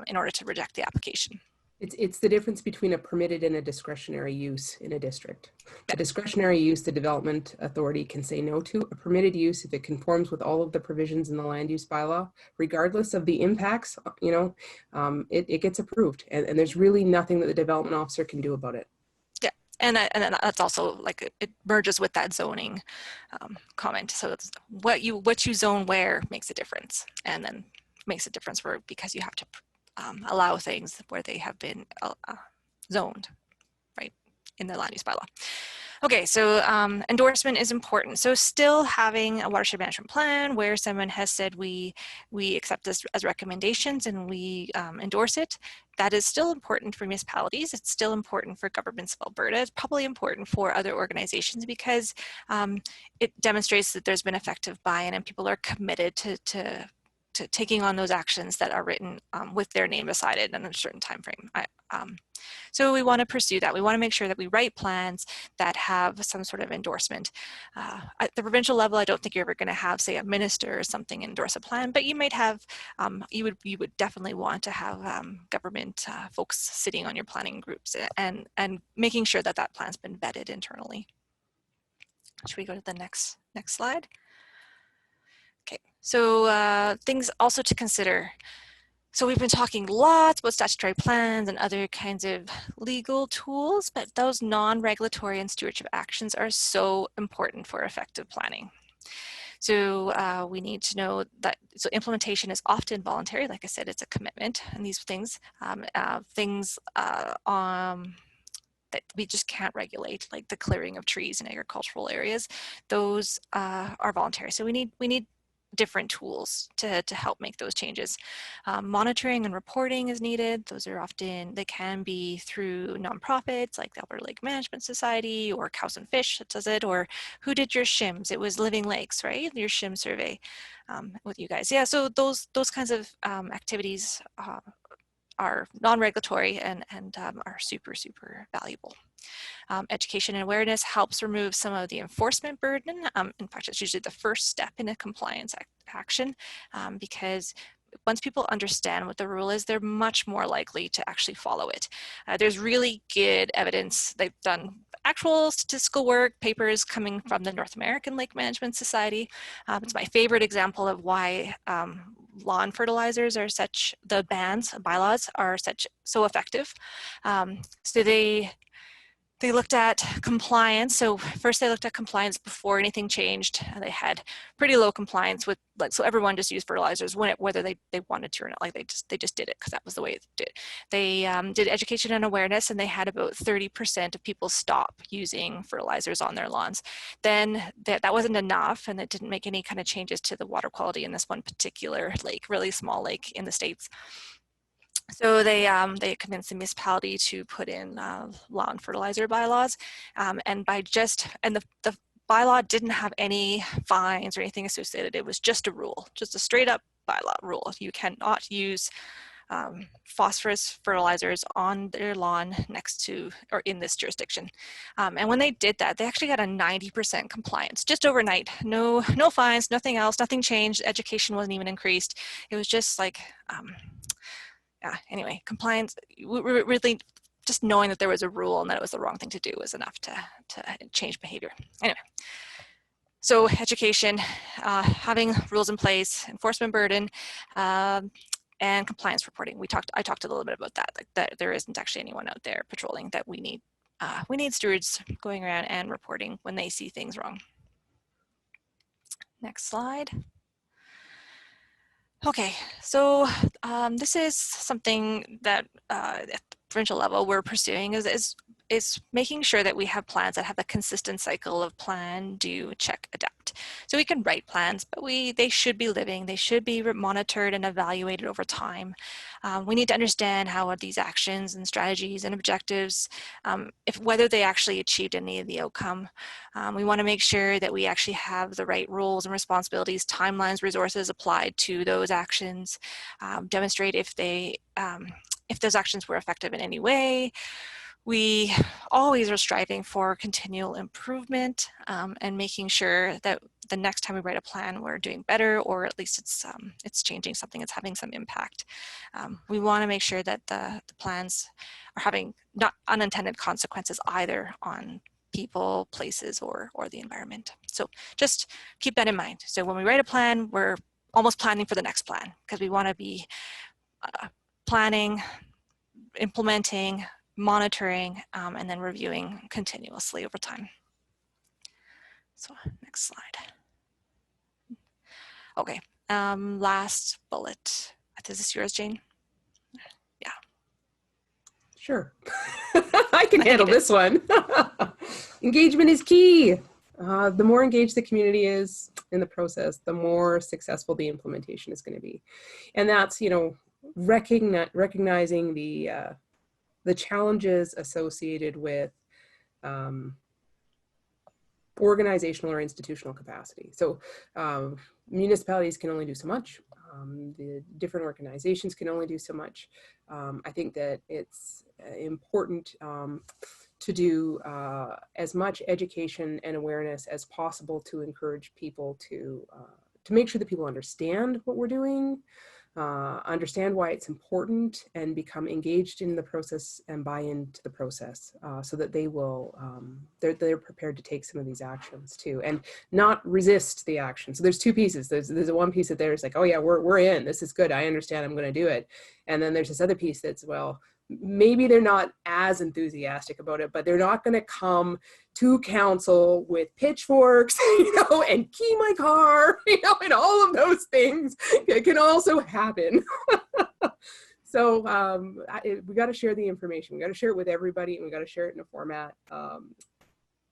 in order to reject the application. It's the difference between a permitted and a discretionary use in a district. A discretionary use, the development authority can say no to. A permitted use, if it conforms with all of the provisions in the land use bylaw, regardless of the impacts, you know, it gets approved. And there's really nothing that the development officer can do about it. Yeah, and that's also like it merges with that zoning comment. So it's what you zone where makes a difference, and then makes a difference because you have to allow things where they have been zoned, right, in the land use bylaw. Okay, so endorsement is important. So still having a watershed management plan where someone has said we accept this as recommendations and we endorse it, that is still important for municipalities. It's still important for governments of Alberta. It's probably important for other organizations because it demonstrates that there's been effective buy-in and people are committed to taking on those actions that are written with their name beside it in a certain time frame. So we want to pursue that. We want to make sure that we write plans that have some sort of endorsement. At the provincial level, I don't think you're ever going to have, say, a minister or something endorse a plan, but you might have, you would definitely want to have government folks sitting on your planning groups and making sure that that plan's been vetted internally. Should we go to the next slide? Okay, so things also to consider. So we've been talking lots about statutory plans and other kinds of legal tools, but those non-regulatory and stewardship actions are so important for effective planning. So we need to know that, so implementation is often voluntary. Like I said, it's a commitment, and these things, that we just can't regulate, like the clearing of trees in agricultural areas, those are voluntary. So we need different tools to help make those changes. Monitoring and reporting is needed. Those are often, they can be through nonprofits like the Alberta Lake Management Society or Cows and Fish that does it, or who did your SHIMs? It was Living Lakes, right? Your SHIM survey with you guys. Yeah, so those kinds of activities are non-regulatory and are super, super valuable. Education and awareness helps remove some of the enforcement burden. In fact, it's usually the first step in a compliance action because once people understand what the rule is, they're much more likely to actually follow it. There's really good evidence. They've done actual statistical work, papers coming from the North American Lake Management Society. It's my favorite example of why lawn fertilizers are such, the bans, bylaws are so effective. So they looked at compliance. So first they looked at compliance before anything changed. They had pretty low compliance with, like, so everyone just used fertilizers whether they wanted to or not. Like they just did it because that was the way it did. They did education and awareness, and they had about 30% of people stop using fertilizers on their lawns. Then that wasn't enough, and it didn't make any kind of changes to the water quality in this one particular lake, really small lake in the States. So they convinced the municipality to put in lawn fertilizer bylaws, and the bylaw didn't have any fines or anything associated. It was just a rule, just a straight up bylaw rule. You cannot use phosphorus fertilizers on their lawn next to or in this jurisdiction. And when they did that, they actually got a 90% compliance just overnight. No fines, nothing else, nothing changed. Education wasn't even increased. It was just like. Anyway, compliance, really just knowing that there was a rule and that it was the wrong thing to do was enough to change behavior. Anyway, so education, having rules in place, enforcement burden, and compliance reporting. I talked a little bit about that, like that there isn't actually anyone out there patrolling, that we need stewards going around and reporting when they see things wrong. Next slide. Okay, so this is something that at the provincial level we're pursuing is it's making sure that we have plans that have a consistent cycle of plan, do, check, adapt. So we can write plans, but they should be living, they should be monitored and evaluated over time. We need to understand how are these actions and strategies and objectives, whether they actually achieved any of the outcome. We want to make sure that we actually have the right roles and responsibilities, timelines, resources applied to those actions, demonstrate if those actions were effective in any way. We always are striving for continual improvement and making sure that the next time we write a plan, we're doing better, or at least it's changing something, it's having some impact. We want to make sure that the plans are having not unintended consequences either on people, places, or the environment. So just keep that in mind. So when we write a plan, we're almost planning for the next plan, because we want to be planning, implementing, monitoring, and then reviewing continuously over time. So next slide. Okay, last bullet. Is this yours, Jane? Yeah. Sure. I can handle this one. Engagement is key. The more engaged the community is in the process, the more successful the implementation is going to be. And that's, recognizing the challenges associated with organizational or institutional capacity. So municipalities can only do so much. The different organizations can only do so much. I think that it's important to do as much education and awareness as possible to encourage people to make sure that people understand what we're doing, understand why it's important, and become engaged in the process and buy into the process, so that they will they're prepared to take some of these actions too, and not resist the action. So there's two pieces. There's a one piece that there's like, oh yeah, we're in, this is good, I understand, I'm going to do it. And then there's this other piece that's, well, maybe they're not as enthusiastic about it, but they're not going to come to council with pitchforks, and key my car, and all of those things. It can also happen. So we got to share the information. We got to share it with everybody, and we got to share it in a format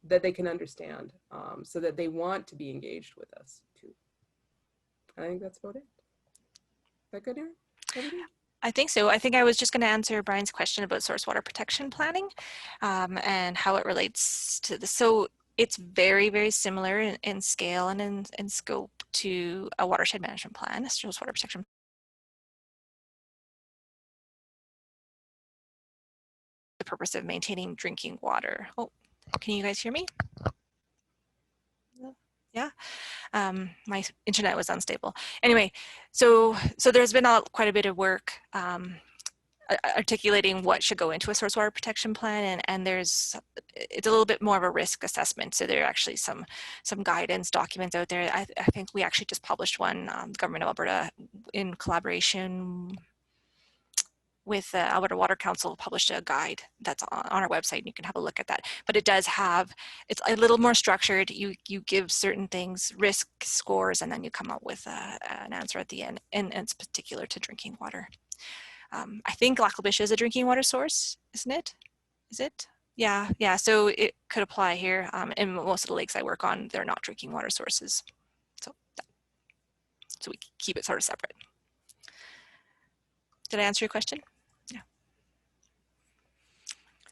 that they can understand, so that they want to be engaged with us too. I think that's about it. Is that good, Erin? Everybody? I think so. I think I was just going to answer Brian's question about source water protection planning and how it relates to this. So it's very, very similar in scale and in scope to a watershed management plan, a source water protection. The purpose of maintaining drinking water. Oh, can you guys hear me? Yeah, my internet was unstable. Anyway, so there's been quite a bit of work articulating what should go into a source water protection plan, and it's a little bit more of a risk assessment. So there are actually some guidance documents out there. I think we actually just published one, the Government of Alberta, in collaboration with the Alberta Water Council, published a guide that's on our website, and you can have a look at that. But it does have, it's a little more structured. You give certain things, risk scores, and then you come up with an answer at the end, and it's particular to drinking water. I think Lac La Biche is a drinking water source, isn't it? Is it? Yeah, so it could apply here. And most of the lakes I work on, they're not drinking water sources. So we keep it sort of separate. Did I answer your question?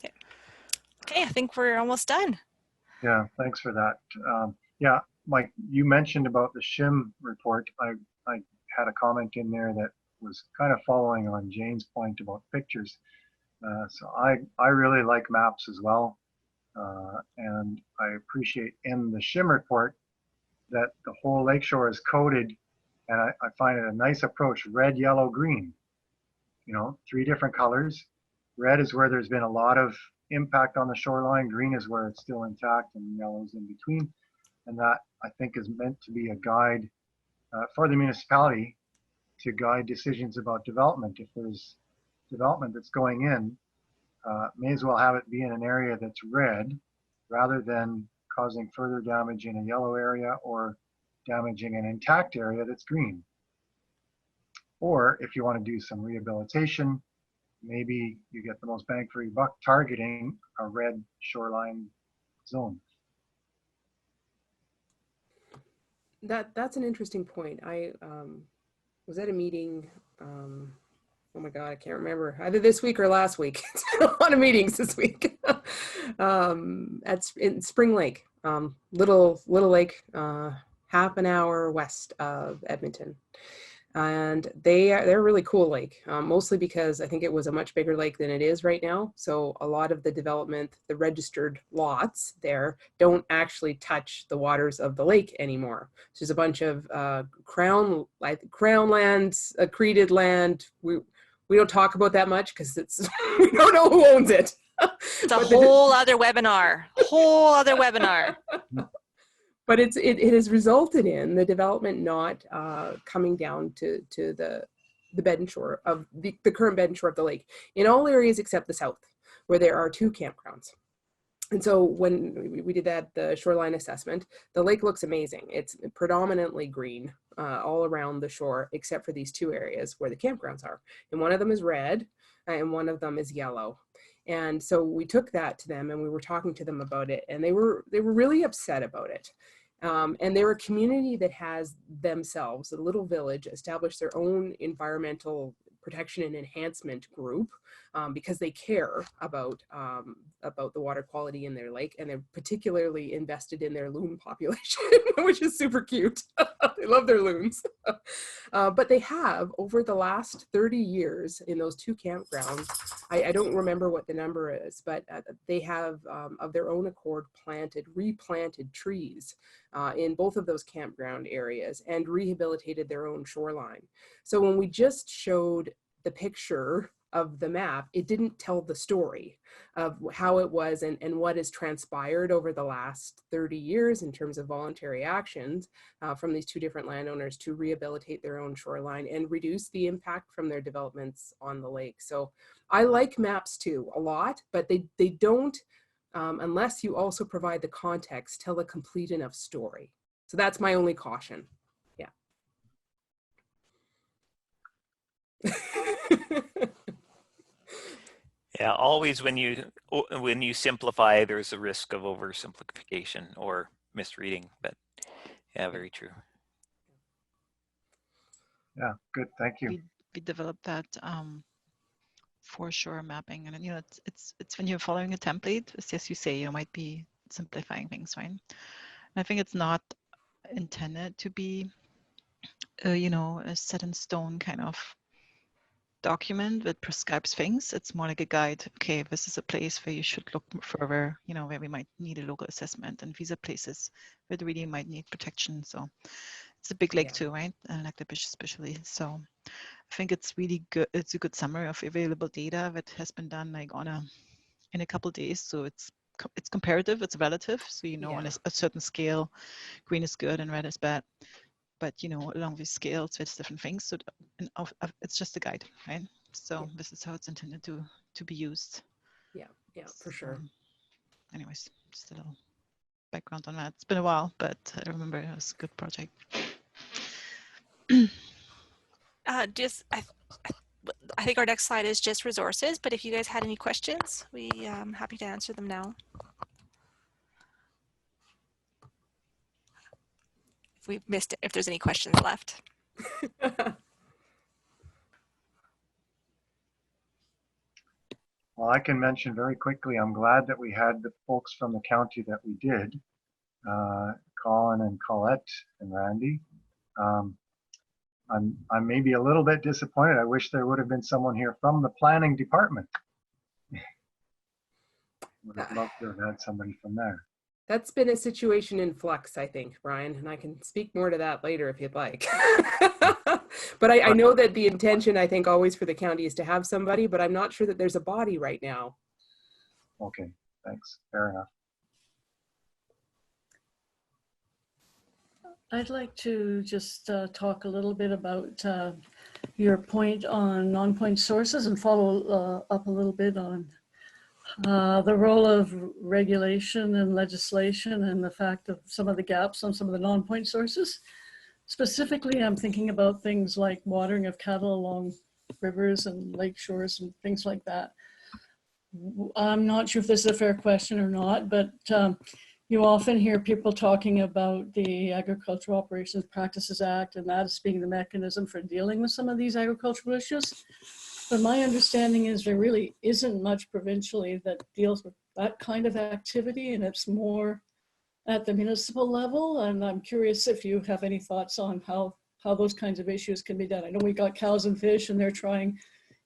Yeah. Okay, I think we're almost done. Yeah, thanks for that. Yeah, Mike, you mentioned about the SHIM report. I had a comment in there that was kind of following on Jane's point about pictures. So I really like maps as well. And I appreciate in the SHIM report that the whole lakeshore is coded, and I find it a nice approach: red, yellow, green. 3 different colors. Red is where there's been a lot of impact on the shoreline. Green is where it's still intact, and yellow is in between. And that, I think, is meant to be a guide for the municipality to guide decisions about development. If there's development that's going in, may as well have it be in an area that's red rather than causing further damage in a yellow area or damaging an intact area that's green. Or if you want to do some rehabilitation, maybe you get the most bang for your buck targeting a red shoreline zone. That's an interesting point. I was at a meeting, oh my God, I can't remember, either this week or last week. It's been a lot of meetings this week. In Spring Lake, little lake, half an hour west of Edmonton. And they're a really cool lake, mostly because I think it was a much bigger lake than it is right now. So a lot of the development, the registered lots there don't actually touch the waters of the lake anymore. So there's a bunch of crown lands, accreted land. We don't talk about that much because it's we don't know who owns it. It's a whole other webinar. But it has resulted in the development not coming down to the bed and shore of the current bed and shore of the lake in all areas except the south, where there are 2 campgrounds. And so when we did the shoreline assessment, the lake looks amazing. It's predominantly green all around the shore, except for these 2 areas where the campgrounds are. And one of them is red and one of them is yellow. And so we took that to them and we were talking to them about it, and they were really upset about it. And they're a community that has themselves, a little village, established their own environmental protection and enhancement group because they care about the water quality in their lake, and they're particularly invested in their loon population, which is super cute. They love their loons. But they have, over the last 30 years in those 2 campgrounds, I don't remember what the number is, but they have of their own accord replanted trees in both of those campground areas and rehabilitated their own shoreline. So when we just showed the picture of the map, it didn't tell the story of how it was and what has transpired over the last 30 years in terms of voluntary actions from these 2 different landowners to rehabilitate their own shoreline and reduce the impact from their developments on the lake. So I like maps too a lot, but they don't, unless you also provide the context, tell a complete enough story. So that's my only caution. Yeah. Yeah, always when you simplify, there's a risk of oversimplification or misreading, but yeah, very true. Yeah, good, thank you. We developed that foreshore mapping, and it's when you're following a template, as you say, you might be simplifying things, right? And I think it's not intended to be a set in stone kind of document that prescribes things. It's more like a guide. Okay, this is a place where you should look further, where we might need a local assessment, and these are places that really might need protection. So it's a big lake too, right? And like the Biche especially. So I think it's really good. It's a good summary of available data that has been done like in a couple of days. So it's comparative, it's relative. So on a certain scale, green is good and red is bad. But along these scales, it's different things. So it's just a guide, right? So this is how it's intended to be used. Yeah, for sure. Anyways, just a little background on that. It's been a while, but I remember it was a good project. I think our next slide is just resources, but if you guys had any questions, I'm happy to answer them now. If we missed it, if there's any questions left. Well, I can mention very quickly, I'm glad that we had the folks from the county that we did, Colin and Colette and Randy. I'm maybe a little bit disappointed. I wish there would have been someone here from the planning department. Would have loved to have had somebody from there. That's been a situation in flux, I think, Brian, and I can speak more to that later if you'd like. But I know that the intention, I think, always for the county is to have somebody, but I'm not sure that there's a body right now. Okay, thanks. Fair enough. I'd like to just talk a little bit about your point on non-point sources and follow up a little bit on the role of regulation and legislation and the fact of some of the gaps on some of the non-point sources. Specifically, I'm thinking about things like watering of cattle along rivers and lake shores and things like that. I'm not sure if this is a fair question or not, but you often hear people talking about the Agricultural Operations Practices Act and that as being the mechanism for dealing with some of these agricultural issues. But my understanding is there really isn't much provincially that deals with that kind of activity, and it's more at the municipal level. And I'm curious if you have any thoughts on how those kinds of issues can be done. I know we got cows and fish and they're trying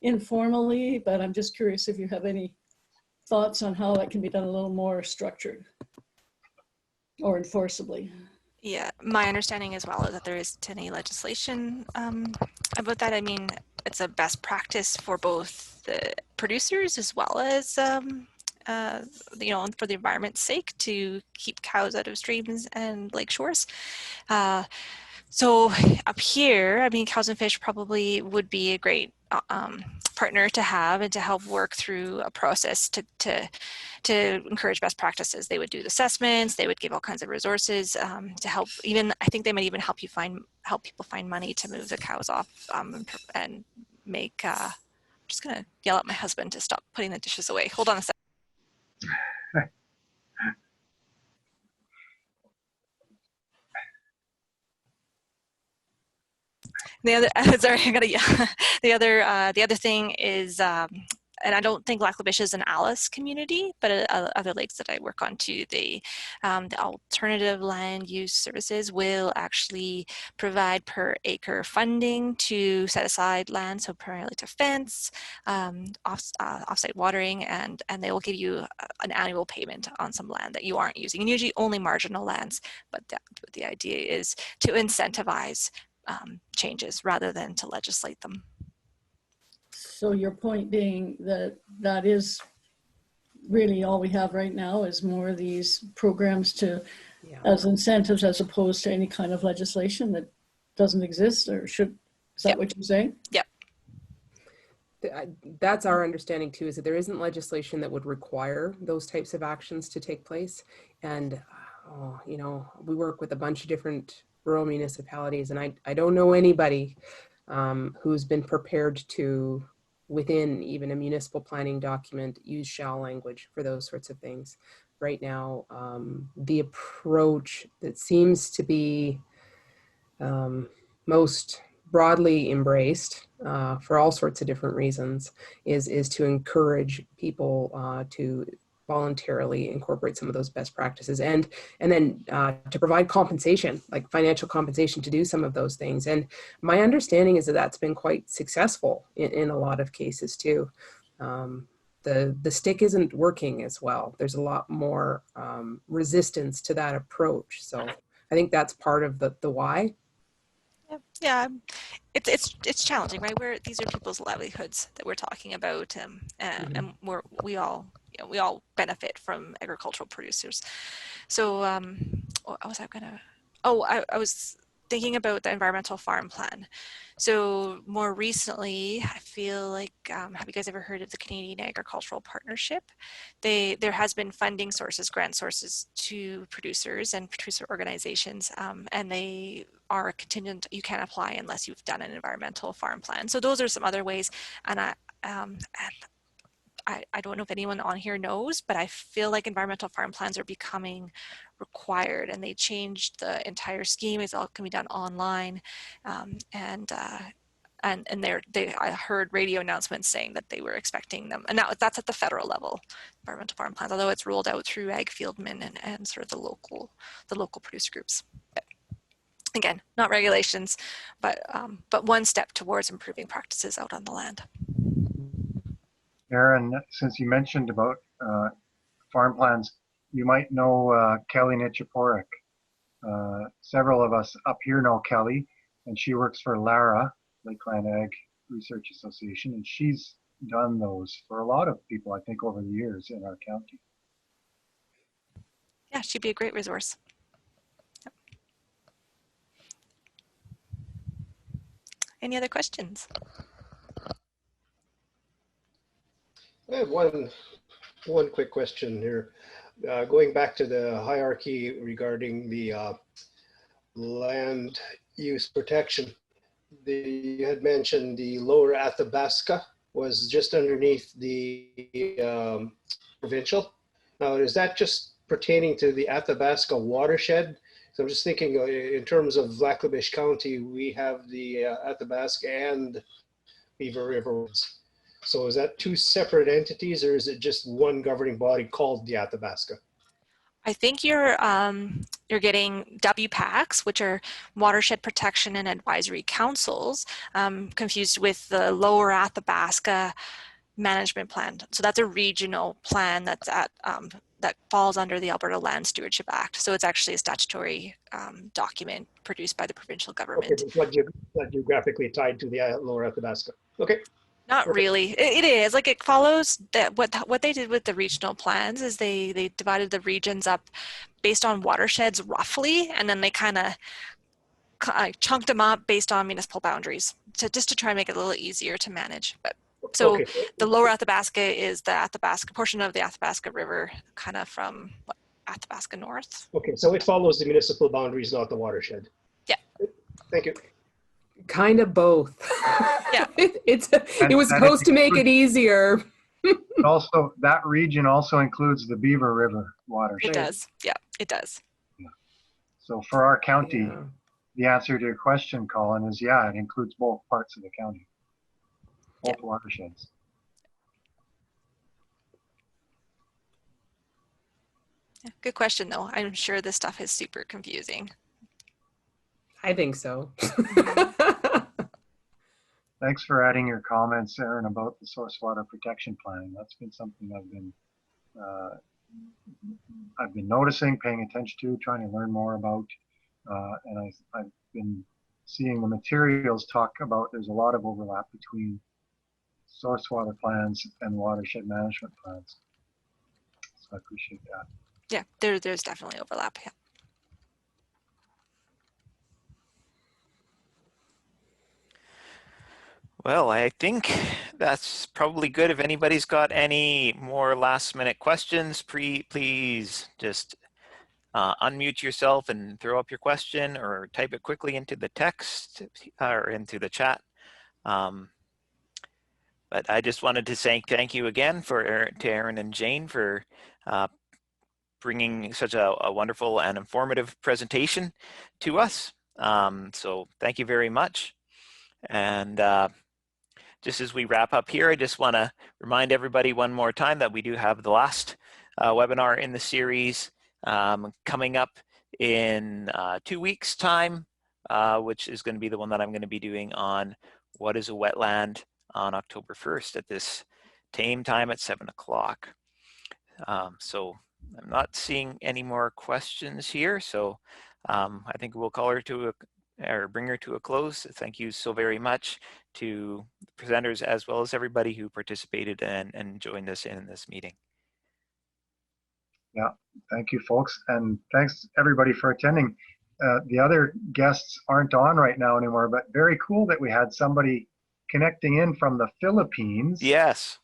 informally, but I'm just curious if you have any thoughts on how that can be done a little more structured or enforceably. Yeah, my understanding as well is that there isn't any legislation about that. I mean, it's a best practice for both the producers as well as, you know, for the environment's sake to keep cows out of streams and lake shores. So up here, I mean, cows and fish probably would be a great partner to have and to help work through a process to encourage best practices. They would do the assessments, they would give all kinds of resources to help. Even I think they might even help people find money to move the cows off and make. I'm just gonna yell at my husband to stop putting the dishes away. Hold on a second. The other, sorry, I gotta, yeah. The other thing is, and I don't think Lac La Biche is an Alice community, but other lakes that I work on too, the alternative land use services will actually provide per acre funding to set aside land, so primarily to fence, offsite watering, and they will give you an annual payment on some land that you aren't using, and usually only marginal lands, but the idea is to incentivize changes rather than to legislate them. So your point being that that is really all we have right now is more of these programs to as incentives as opposed to any kind of legislation that doesn't exist or should. Is that what you're saying? Yep. That's our understanding too, is that there isn't legislation that would require those types of actions to take place. And, you know, we work with a bunch of different rural municipalities, and I don't know anybody who's been prepared to, within even a municipal planning document, use shall language for those sorts of things. Right now, the approach that seems to be most broadly embraced for all sorts of different reasons is to encourage people to voluntarily incorporate some of those best practices, and then to provide compensation, like financial compensation, to do some of those things. And my understanding is that that's been quite successful in a lot of cases too. The stick isn't working as well. There's a lot more resistance to that approach. So I think that's part of the why. Yeah, it's challenging, right? These are people's livelihoods that we're talking about, and we all benefit from agricultural producers. So what was I gonna? Oh, I was thinking about the environmental farm plan. So more recently, I feel like, have you guys ever heard of the Canadian Agricultural Partnership? There has been funding sources, grant sources to producers and producer organizations, and they are contingent. You can't apply unless you've done an environmental farm plan. So those are some other ways. And I don't know if anyone on here knows, but I feel like environmental farm plans are becoming required, and they changed the entire scheme. It's all can be done online, and I heard radio announcements saying that they were expecting them, and now that's at the federal level, environmental farm plans, although it's rolled out through ag fieldmen and sort of the local producer groups. But again, not regulations, but one step towards improving practices out on the land. Arin, since you mentioned about farm plans, you might know Kelly Nichiporek. Several of us up here know Kelly, and she works for LARA, Lakeland Ag Research Association, and she's done those for a lot of people, I think, over the years in our county. Yeah, she'd be a great resource. Yep. Any other questions? I have one quick question here. Going back to the hierarchy regarding the land use protection, you had mentioned the lower Athabasca was just underneath the provincial. Now, is that just pertaining to the Athabasca watershed? So I'm just thinking in terms of Lac-La-Biche County, we have the Athabasca and Beaver River Woods. So is that two separate entities, or is it just one governing body called the Athabasca? I think you're getting WPACs, which are Watershed Protection and Advisory Councils, confused with the Lower Athabasca Management Plan. So that's a regional plan that's that falls under the Alberta Land Stewardship Act. So it's actually a statutory document produced by the provincial government. Okay, it's not geographically tied to the Lower Athabasca. Okay. Not really. It is like it follows that what they did with the regional plans is they divided the regions up based on watersheds roughly, and then they kind of chunked them up based on municipal boundaries just to try and make it a little easier to manage. But so okay. The Lower Athabasca is the Athabasca portion of the Athabasca River, kind of from Athabasca North. Okay, so it follows the municipal boundaries, not the watershed. Yeah. Thank you. Kind of both. Yeah. It was supposed to make it easier. Also, that region also includes the Beaver River watershed. It does. Yeah, it does. Yeah. So for our county, the answer to your question, Colin, is yeah, it includes both parts of the county, both watersheds. Yeah, good question, though. I'm sure this stuff is super confusing. I think so. Thanks for adding your comments, Arin, about the source water protection planning. That's been something I've been noticing, paying attention to, trying to learn more about, and I've been seeing the materials talk about. There's a lot of overlap between source water plans and watershed management plans. So I appreciate that. Yeah, there's definitely overlap. Yeah. Well, I think that's probably good. If anybody's got any more last minute questions, please just unmute yourself and throw up your question or type it quickly into the text or into the chat. But I just wanted to say thank you again to Arin and Jane for bringing such a wonderful and informative presentation to us. So thank you very much. And just as we wrap up here, I just want to remind everybody one more time that we do have the last webinar in the series coming up in 2 weeks' time, which is going to be the one that I'm going to be doing on what is a wetland on October 1st at this same time at 7 o'clock. So I'm not seeing any more questions here, so I think we'll call her to or bring her to a close. Thank you so very much to the presenters as well as everybody who participated and joined us in this meeting. Yeah, thank you, folks, and thanks everybody for attending. The other guests aren't on right now anymore, but very cool that we had somebody connecting in from the Philippines. Yes.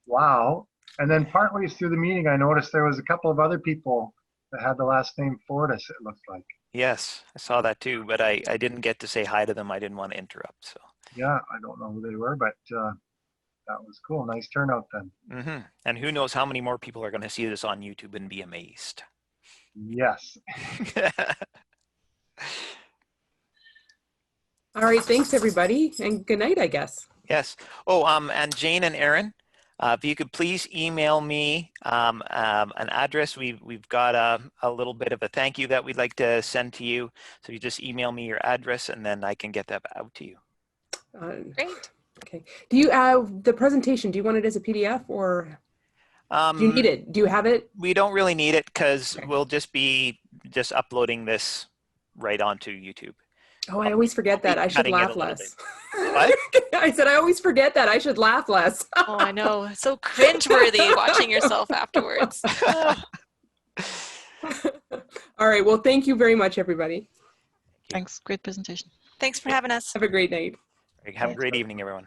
Wow. And then partway through the meeting, I noticed there was a couple of other people that had the last name Fortis, it looked like. Yes, I saw that too, but I didn't get to say hi to them. I didn't want to interrupt. So. Yeah, I don't know who they were, but that was cool. Nice turnout then. Mm-hmm. And who knows how many more people are going to see this on YouTube and be amazed. Yes. All right, thanks everybody, and good night, I guess. Yes. Oh, and Jane and Arin, if you could please email me an address. We've got a little bit of a thank you that we'd like to send to you. So you just email me your address and then I can get that out to you. Great. Okay. Do you have the presentation? Do you want it as a PDF or do you need it? Do you have it? We don't really need it because we'll just be uploading this right onto YouTube. Oh, I always forget that. I should laugh less. What? I said, I always forget that. I should laugh less. Oh, I know. So cringeworthy watching yourself afterwards. All right. Well, thank you very much, everybody. Thanks. Great presentation. Thanks for having us. Have a great night. Have a great evening, everyone.